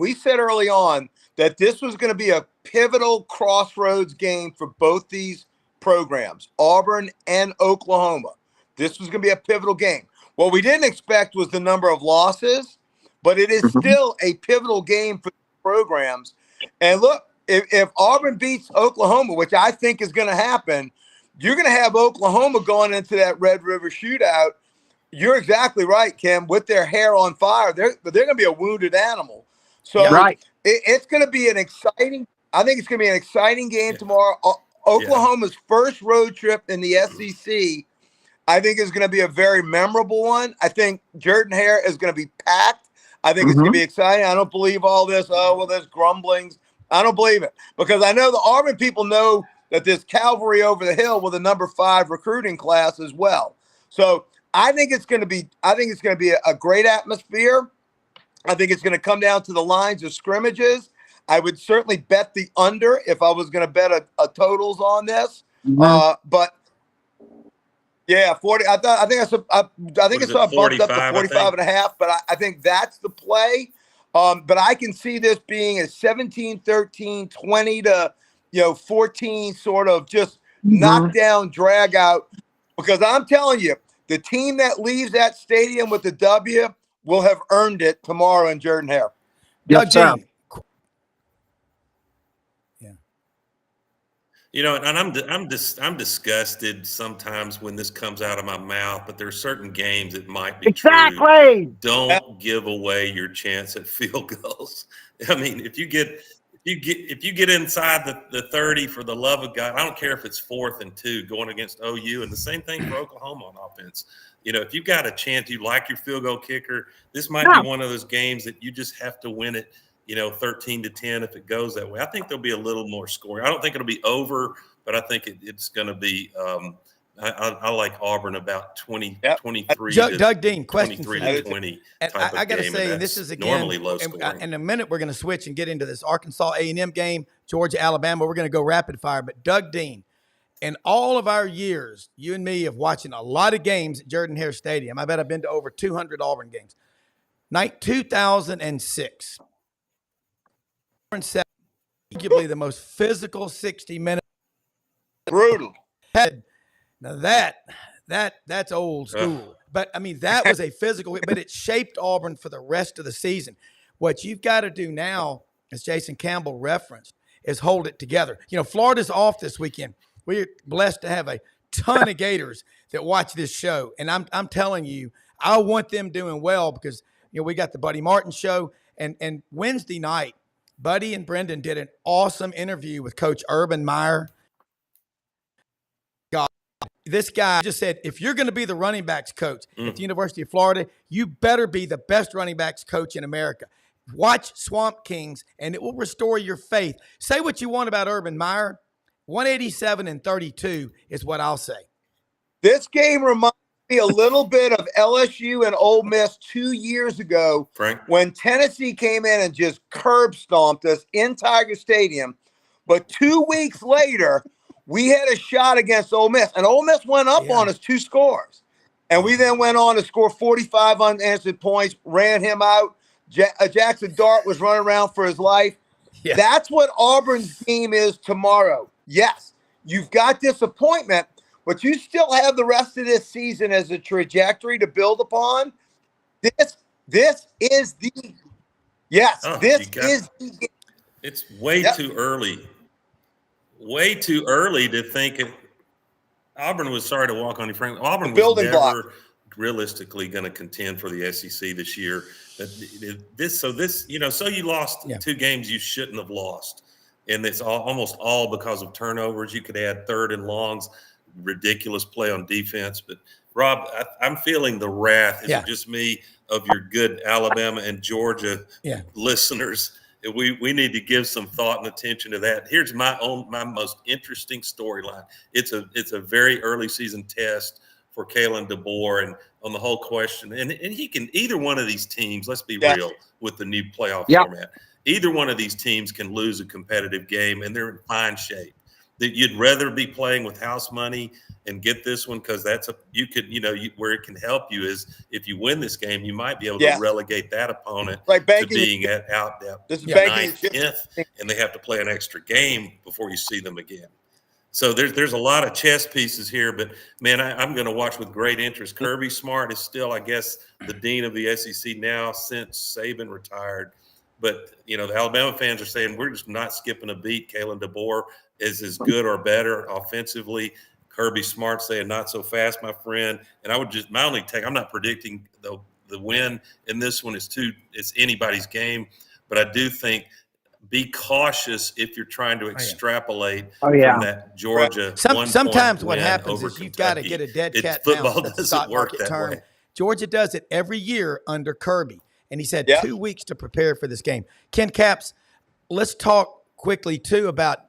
that this was going to be a pivotal crossroads game for both these programs, Auburn and Oklahoma. This was going to be a pivotal game. What we didn't expect was the number of losses, but it is still a pivotal game for the programs. And look, if Auburn beats Oklahoma, which I think is going to happen, you're going to have Oklahoma going into that Red River shootout. You're exactly right, Kim. With their hair on fire, they're going to be a wounded animal. So right. It's going to be an exciting. I think it's going to be an exciting game tomorrow. Oklahoma's first road trip in the SEC, I think, is going to be a very memorable one. I think Jordan Hare is going to be packed. I think it's going to be exciting. I don't believe all this. There's grumblings. I don't believe it, because I know the Auburn people know that there's cavalry over the hill with a number 5 recruiting class as well. So I think it's going to be a great atmosphere. I think it's going to come down to the lines of scrimmages. I would certainly bet the under if I was going to bet a totals on this. But yeah, 40. I think I saw it bumped up to 45 and a half, but I think that's the play. But I can see this being a 17-13, 20 to 14 sort of just knockdown drag out, because I'm telling you, the team that leaves that stadium with the W will have earned it tomorrow in Jordan Hare. Doug Dean. And I'm disgusted sometimes when this comes out of my mouth, but there are certain games that might be exactly true. Don't give away your chance at field goals. I mean, if you get inside the 30, for the love of God, I don't care if it's 4th and 2 going against OU, and the same thing for Oklahoma on offense. If you've got a chance, you like your field goal kicker, this might be one of those games that you just have to win it, 13-10 if it goes that way. I think there'll be a little more scoring. I don't think it'll be over, but I think it's going to be I like Auburn about 23 Doug Dean, question 23 to 20 and type I got to game, say, and and this is again normally low scoring. In a minute, we're going to switch and get into this Arkansas A&M game, Georgia, Alabama. We're going to go rapid fire. But Doug Dean, in all of our years, you and me, of watching a lot of games at Jordan Hare Stadium, I bet I've been to over 200 Auburn games. 2006, arguably the most physical 60 minutes. Brutal. Now that's old school. But I mean, that was a physical, but it shaped Auburn for the rest of the season. What you've got to do now, as Jason Campbell referenced, is hold it together. Florida's off this weekend. We're blessed to have a ton of Gators that watch this show. And I'm telling you, I want them doing well, because we got the Buddy Martin show, and Wednesday night, Buddy and Brendan did an awesome interview with Coach Urban Meyer. God, this guy just said, if you're going to be the running backs coach at the University of Florida, you better be the best running backs coach in America. Watch Swamp Kings, and it will restore your faith. Say what you want about Urban Meyer. 187-32 is what I'll say. This game reminds me a little bit of LSU and Ole Miss 2 years ago, Frank, when Tennessee came in and just curb stomped us in Tiger Stadium. But 2 weeks later, we had a shot against Ole Miss, and Ole Miss went up on us 2 scores. And we then went on to score 45 unanswered points, ran him out. Jackson Dart was running around for his life. Yeah. That's what Auburn's game is tomorrow. Yes, you've got disappointment, but you still have the rest of this season as a trajectory to build upon. This is the It's way too early. Way too early to think Auburn was sorry to walk on you, Frank. Auburn was never realistically going to contend for the SEC this year. So you lost 2 games you shouldn't have lost. And it's almost all because of turnovers. You could add 3rd and longs, ridiculous play on defense. But, Rob, I'm feeling the wrath. Is it just me of your good Alabama and Georgia listeners? We need to give some thought and attention to that. Here's my most interesting storyline. It's a very early season test for Kalen DeBoer and on the whole question. And he can, either one of these teams, let's be real with the new playoff format. Either one of these teams can lose a competitive game, and they're in fine shape. That you'd rather be playing with house money and get this one because where it can help you is if you win this game, you might be able to relegate that opponent to being out depth, 9th, 10th, and they have to play an extra game before you see them again. So there's a lot of chess pieces here, but man, I'm going to watch with great interest. Kirby Smart is still, I guess, the dean of the SEC now since Saban retired. But, the Alabama fans are saying we're just not skipping a beat. Kalen DeBoer is as good or better offensively. Kirby Smart saying not so fast, my friend. And I would just my only take. I'm not predicting the win in this one. It's anybody's game, but I do think be cautious if you're trying to extrapolate from that Georgia. Sometimes what happens is Kentucky. you've got to get a dead cat. Football doesn't work that way. Georgia does it every year under Kirby. And he said 2 weeks to prepare for this game. Ken Capps, let's talk quickly, too, about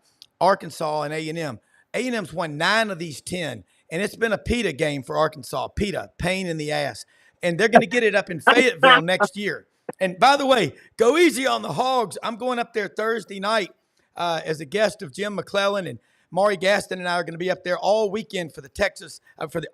Arkansas and A&M. A&M's won 9 of these 10, and it's been a PETA game for Arkansas. PETA, pain in the ass. And they're going to get it up in Fayetteville next year. And by the way, go easy on the Hogs. I'm going up there Thursday night as a guest of Jim McClellan, and Maury Gaston and I are going to be up there all weekend for the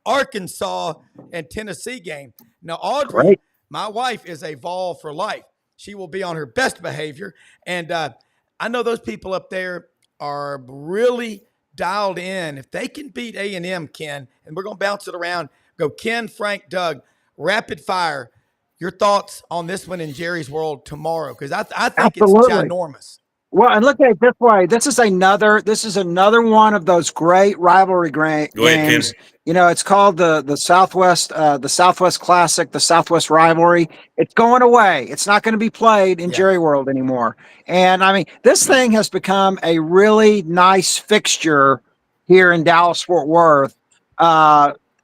Arkansas and Tennessee game. Now, Audrey, my wife, is a Vol for life. She will be on her best behavior. And I know those people up there are really dialed in. If they can beat A&M, Ken, and we're going to bounce it around, go Ken, Frank, Doug, rapid fire. Your thoughts on this one in Jerry's World tomorrow? Because I think it's ginormous. Well, and look at it this way. This is another one of those great rivalry games. It's called the Southwest Classic, the Southwest Rivalry. It's going away. It's not going to be played in Jerry World anymore. And I mean, this thing has become a really nice fixture here in Dallas-Fort Worth.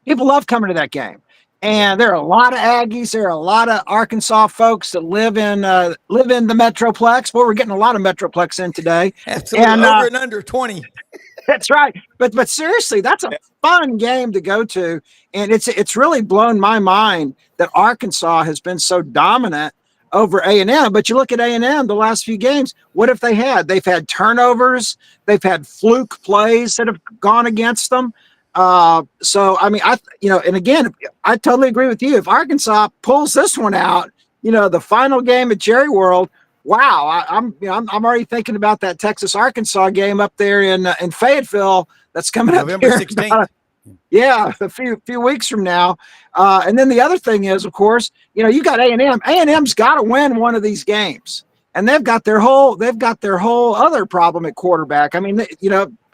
People love coming to that game. And there are a lot of Aggies. There are a lot of Arkansas folks that live in the Metroplex. Well, we're getting a lot of Metroplex in today. Absolutely, and, over and under 20. That's right. But seriously, that's a fun game to go to, and it's really blown my mind that Arkansas has been so dominant over A&M. But you look at A&M the last few games. What have they had? They've had turnovers. They've had fluke plays that have gone against them. So I mean, and again, I totally agree with you. If Arkansas pulls this one out, the final game at Jerry World, wow, I'm already thinking about that Texas Arkansas game up there in Fayetteville that's coming up November 16th. A few weeks from now. And then the other thing is, of course, you got A&M. A&M's got to win one of these games, and they've got their whole other problem at quarterback. I mean,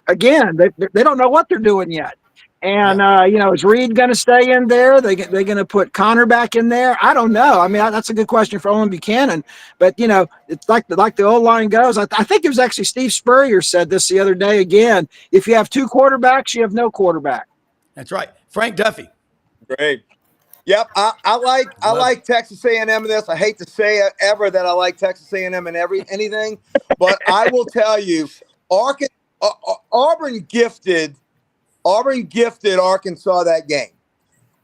again, they don't know what they're doing yet. And, is Reed going to stay in there? They going to put Connor back in there? I don't know. I mean, that's a good question for Owen Buchanan. But, it's like the old line goes. I think it was actually Steve Spurrier said this the other day again. If you have two quarterbacks, you have no quarterback. That's right. Frank Duffy. Great. Yep, I like Texas A&M in this. I hate to say it ever that I like Texas A&M in anything, but I will tell you, Auburn gifted Arkansas that game.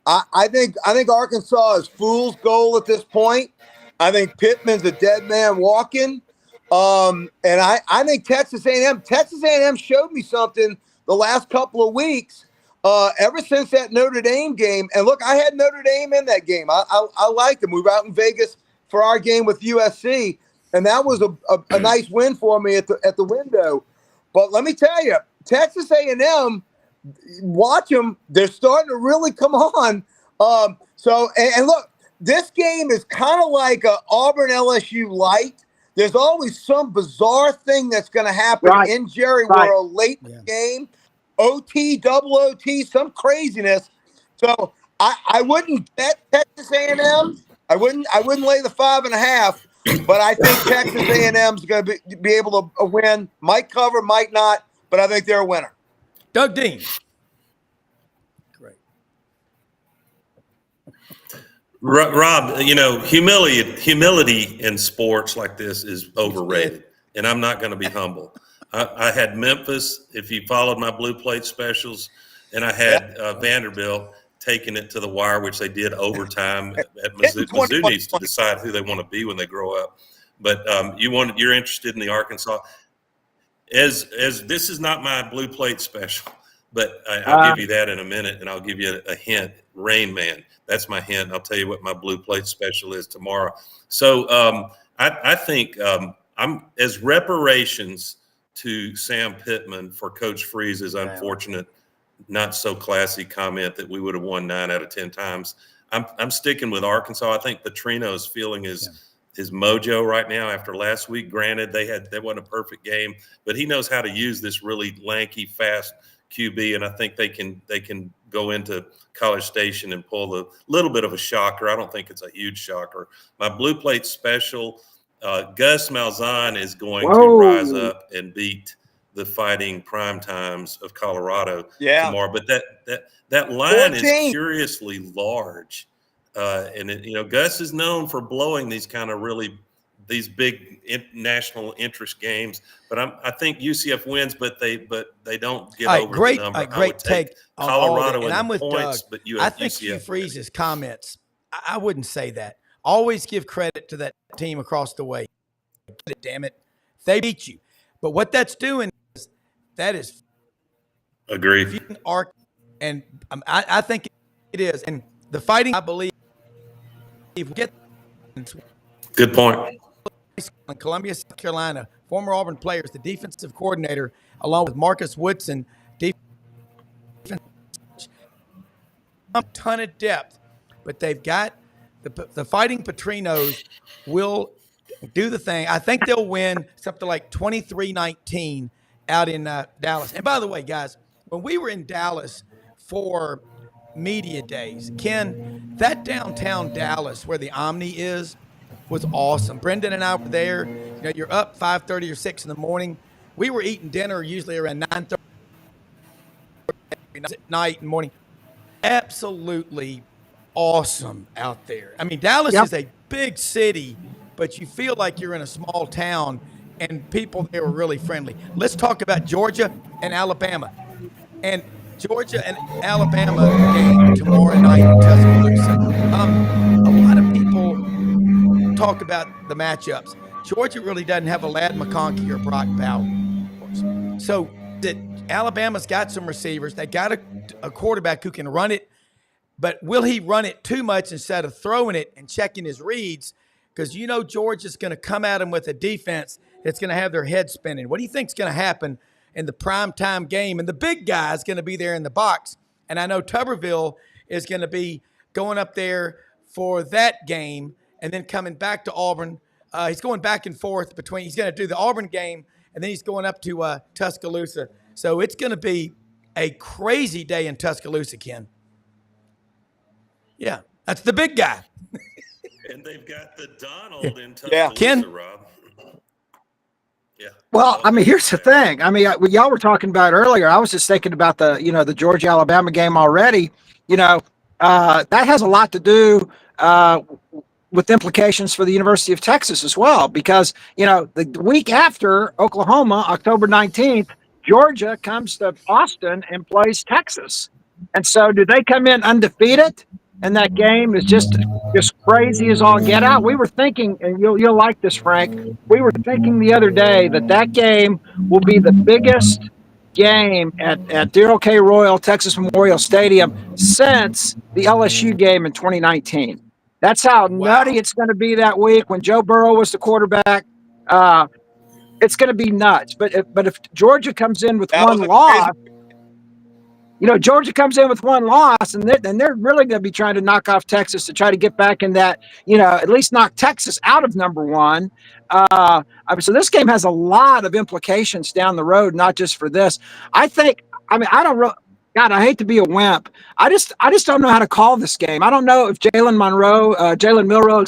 I think Arkansas is fool's gold at this point. I think Pittman's a dead man walking. And I think Texas A&M showed me something the last couple of weeks. Ever since that Notre Dame game, and look, I had Notre Dame in that game. I liked them. We were out in Vegas for our game with USC, and that was a nice win for me at the window. But let me tell you, Texas A&M, watch them. They're starting to really come on. So look, this game is kind of like a Auburn LSU light. There's always some bizarre thing that's going to happen in Jerry World late in the game. OT, double OT, some craziness. So I wouldn't bet Texas A&M. I wouldn't lay the 5.5. But I think Texas A&M is going to be able to win. Might cover, might not. But I think they're a winner. Doug Dean. Great. Rob, humility in sports like this is overrated, and I'm not going to be humble. I had Memphis, if you followed my Blue Plate specials, and I had Vanderbilt taking it to the wire, which they did overtime at Mizzou needs to decide who they want to be when they grow up. But you're interested in the Arkansas. As this is not my Blue Plate special, but I'll give you that in a minute, and I'll give you a hint. Rain Man, that's my hint. I'll tell you what my Blue Plate special is tomorrow. So I think I'm as reparations to Sam Pittman for Coach Freeze's unfortunate, not so classy comment that we would have won 9 out of 10 times. I'm sticking with Arkansas. I think Petrino's feeling his mojo right now after last week. Granted, they wasn't a perfect game, but he knows how to use this really lanky, fast QB, and I think they can go into College Station and pull a little bit of a shocker. I don't think it's a huge shocker. My Blue Plate special. Gus Malzahn is going to rise up and beat the Fighting Prime Times of Colorado tomorrow. But that line 14. Is curiously large, and Gus is known for blowing these kind of these big national interest games. But I think UCF wins, but they don't get over the number. Great take. Colorado and I'm with points, Doug. but I think Hugh Freeze's comments. I wouldn't say that. Always give credit to that team across the way. Damn it, they beat you. But what that's doing is that is agree. And I think it is. And the Fighting, I believe, get good point. In Columbia, South Carolina, former Auburn players, the defensive coordinator, along with Marcus Woodson, a ton of depth, but they've got the Fighting Petrinos will do the thing. I think they'll win something like 23-19 out in Dallas. And by the way, guys, when we were in Dallas for media days, Ken, that downtown Dallas where the Omni is was awesome. Brendan and I were there. You're up 5:30 or 6 in the morning. We were eating dinner usually around 9:30 at night and morning. Absolutely awesome out there. I mean, Dallas is a big city, but you feel like you're in a small town, and people there were really friendly. Let's talk about Georgia and Alabama. And Georgia and Alabama game tomorrow night in Tuscaloosa. A lot of people talk about the matchups. Georgia really doesn't have a Ladd McConkey or Brock Bowers. So Alabama's got some receivers. They got a quarterback who can run it. But will he run it too much instead of throwing it and checking his reads? Because Georgia's going to come at him with a defense that's going to have their head spinning. What do you think is going to happen in the primetime game? And the big guy is going to be there in the box. And I know Tuberville is going to be going up there for that game and then coming back to Auburn. He's going back and forth between – he's going to do the Auburn game, and then he's going up to Tuscaloosa. So it's going to be a crazy day in Tuscaloosa, Ken. Yeah, that's the big guy. And they've got the Donald in Yeah. Tuscaloosa, Ken? Rob. Yeah. Well, I mean, here's the thing. I mean, y'all were talking about earlier. I was just thinking about the Georgia Alabama game already. That has a lot to do with implications for the University of Texas as well, because the week after Oklahoma, October 19th, Georgia comes to Austin and plays Texas. And so, do they come in undefeated? And that game is just crazy as all get out. We were thinking, and you'll like this, Frank. We were thinking the other day that game will be the biggest game at Darrell K. Royal Texas Memorial Stadium since the LSU game in 2019. That's how nutty it's going to be that week when Joe Burrow was the quarterback. It's going to be nuts. But if Georgia comes in with one loss, Georgia comes in with one loss, and they're really going to be trying to knock off Texas to try to get back in that, at least knock Texas out of number one. So this game has a lot of implications down the road, not just for this. I don't really. God, I hate to be a wimp. I just don't know how to call this game. I don't know if Jalen Milroe,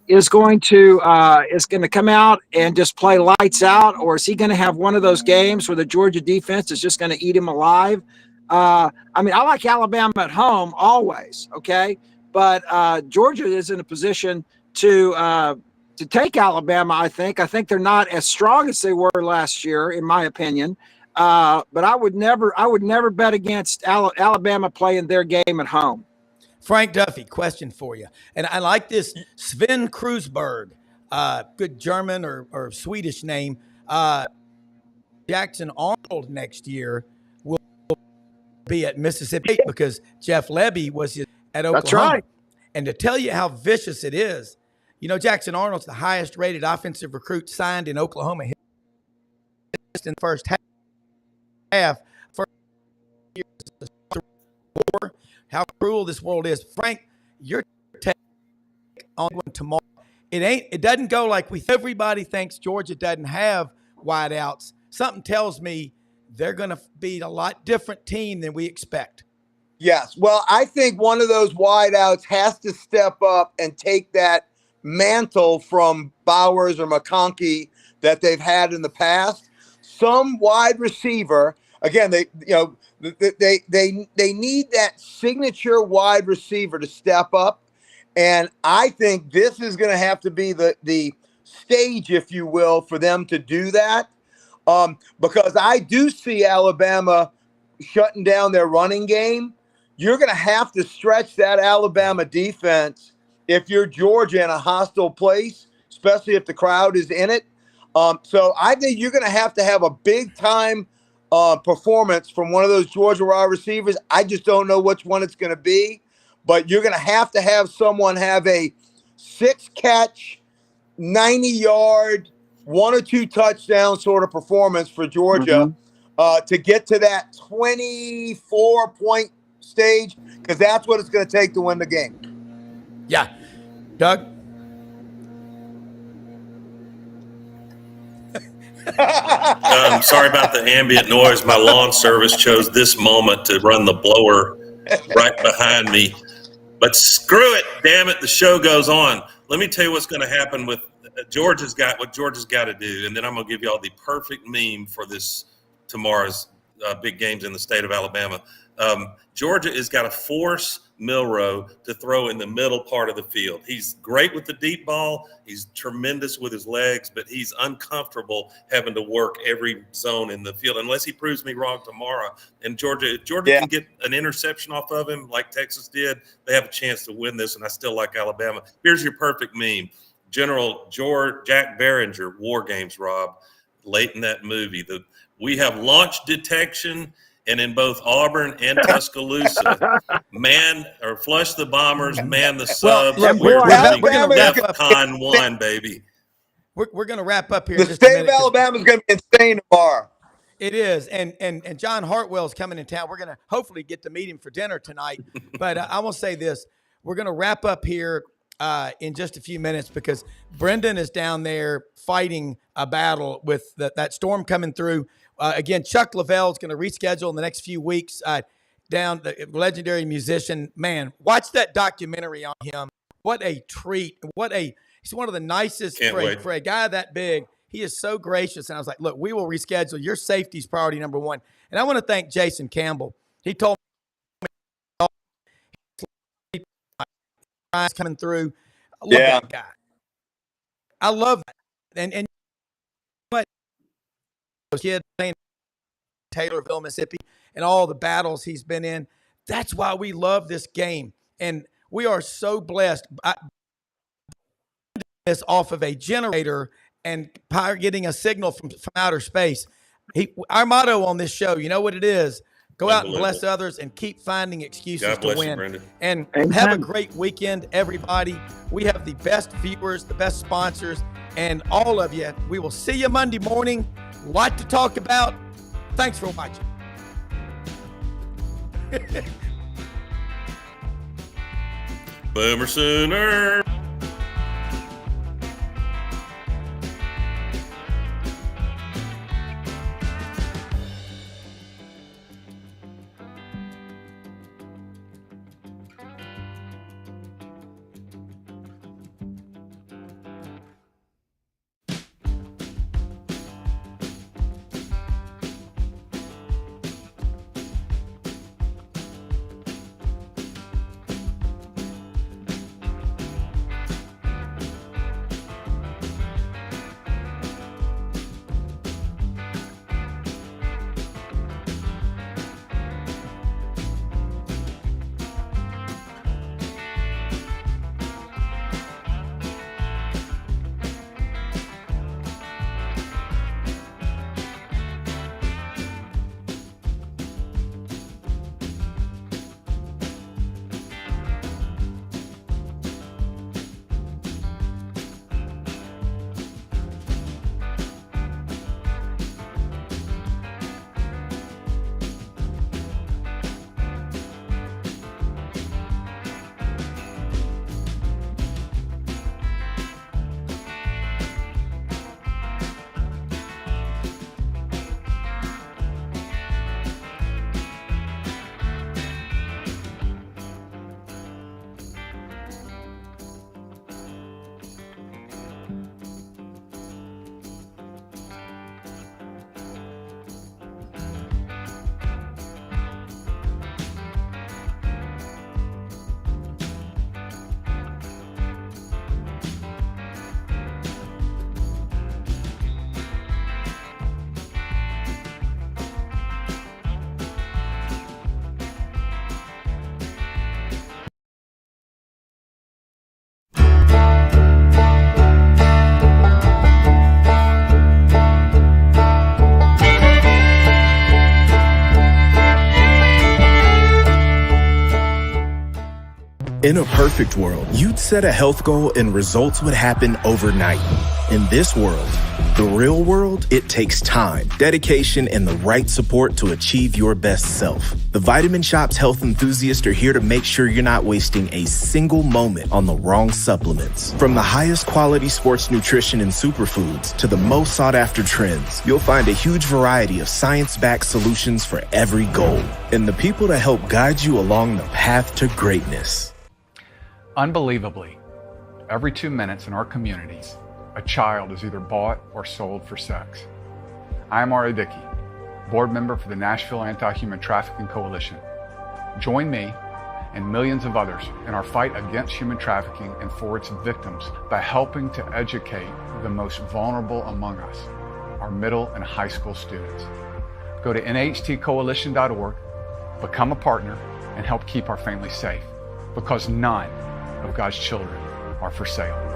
is going to come out and just play lights out, or is he going to have one of those games where the Georgia defense is just going to eat him alive? I like Alabama at home always, okay, but Georgia is in a position to take Alabama. I think they're not as strong as they were last year, in my opinion. But I would never bet against Alabama playing their game at home. Frank Duffy, question for you. And I like this Sven Kreuzberg, good German or Swedish name. Jackson Arnold next year will be at Mississippi because Jeff Lebby was at Oklahoma. That's right. And to tell you how vicious it is, Jackson Arnold's the highest rated offensive recruit signed in Oklahoma in the first half. How cruel this world is. Frank, your take on tomorrow. It doesn't go like everybody thinks Georgia doesn't have wideouts. Something tells me they're going to be a lot different team than we expect. Yes. Well, I think one of those wideouts has to step up and take that mantle from Bowers or McConkey that they've had in the past. Some wide receiver. Again, they need that signature wide receiver to step up, and I think this is going to have to be the stage, if you will, for them to do that. Because I do see Alabama shutting down their running game. You're going to have to stretch that Alabama defense if you're Georgia in a hostile place, especially if the crowd is in it. So I think you're going to have a big time performance from one of those Georgia wide receivers. I just don't know which one it's going to be, but you're going to have someone have a 6-catch, 90-yard, 1 or 2 touchdown sort of performance for Georgia to get to that 24-point stage, because that's what it's going to take to win the game. Yeah. Doug? Sorry about the ambient noise. My lawn service chose this moment to run the blower right behind me. But screw it, damn it, the show goes on. Let me tell you what's going to happen with Georgia's got to do, and then I'm going to give you all the perfect meme for this tomorrow's big games in the state of Alabama. Georgia has got to force Milroe to throw in the middle part of the field. He's great with the deep ball. He's tremendous with his legs, but he's uncomfortable having to work every zone in the field unless he proves me wrong tomorrow. And Georgia can get an interception off of him like Texas did. They have a chance to win this, and I still like Alabama. Here's your perfect meme. General Jack Behringer, War Games, Rob, late in that movie. We have launch detection, and in both Auburn and Tuscaloosa, flush the bombers, man the subs. We're going to wrap up. Con 1, baby. We're going to wrap up here. The state of Alabama is going to be insane tomorrow. It is, and John Hartwell's coming in town. We're going to hopefully get to meet him for dinner tonight. But I will say this: we're going to wrap up here. in just a few minutes because Brendan is down there fighting a battle with that storm coming through. Again, Chuck Lavelle is going to reschedule in the next few weeks. Down the legendary musician, man, watch that documentary on him. What a treat! He's one of the nicest for a guy that big. He is so gracious. And I was like, look, we will reschedule. Your safety is priority number one. And I want to thank Jason Campbell. He told me coming through. I love that guy. I love that. And but kid playing Taylorville, Mississippi, and all the battles he's been in. That's why we love this game. And we are so blessed. This off of a generator and getting a signal from outer space. Our motto on this show, you know what it is? Go out and bless others and keep finding excuses to win. And have a great weekend, everybody. We have the best viewers, the best sponsors, and all of you. We will see you Monday morning. A lot to talk about. Thanks for watching. Boomer Sooner. In a perfect world, you'd set a health goal and results would happen overnight. In this world, the real world, it takes time, dedication, and the right support to achieve your best self. The Vitamin Shopp's health enthusiasts are here to make sure you're not wasting a single moment on the wrong supplements. From the highest quality sports nutrition and superfoods to the most sought after trends, you'll find a huge variety of science-backed solutions for every goal. And the people to help guide you along the path to greatness. Unbelievably, every 2 minutes in our communities, a child is either bought or sold for sex. I am Ari Dickey, board member for the Nashville Anti-Human Trafficking Coalition. Join me and millions of others in our fight against human trafficking and for its victims by helping to educate the most vulnerable among us, our middle and high school students. Go to nhtcoalition.org, become a partner, and help keep our families safe, because none of God's children are for sale.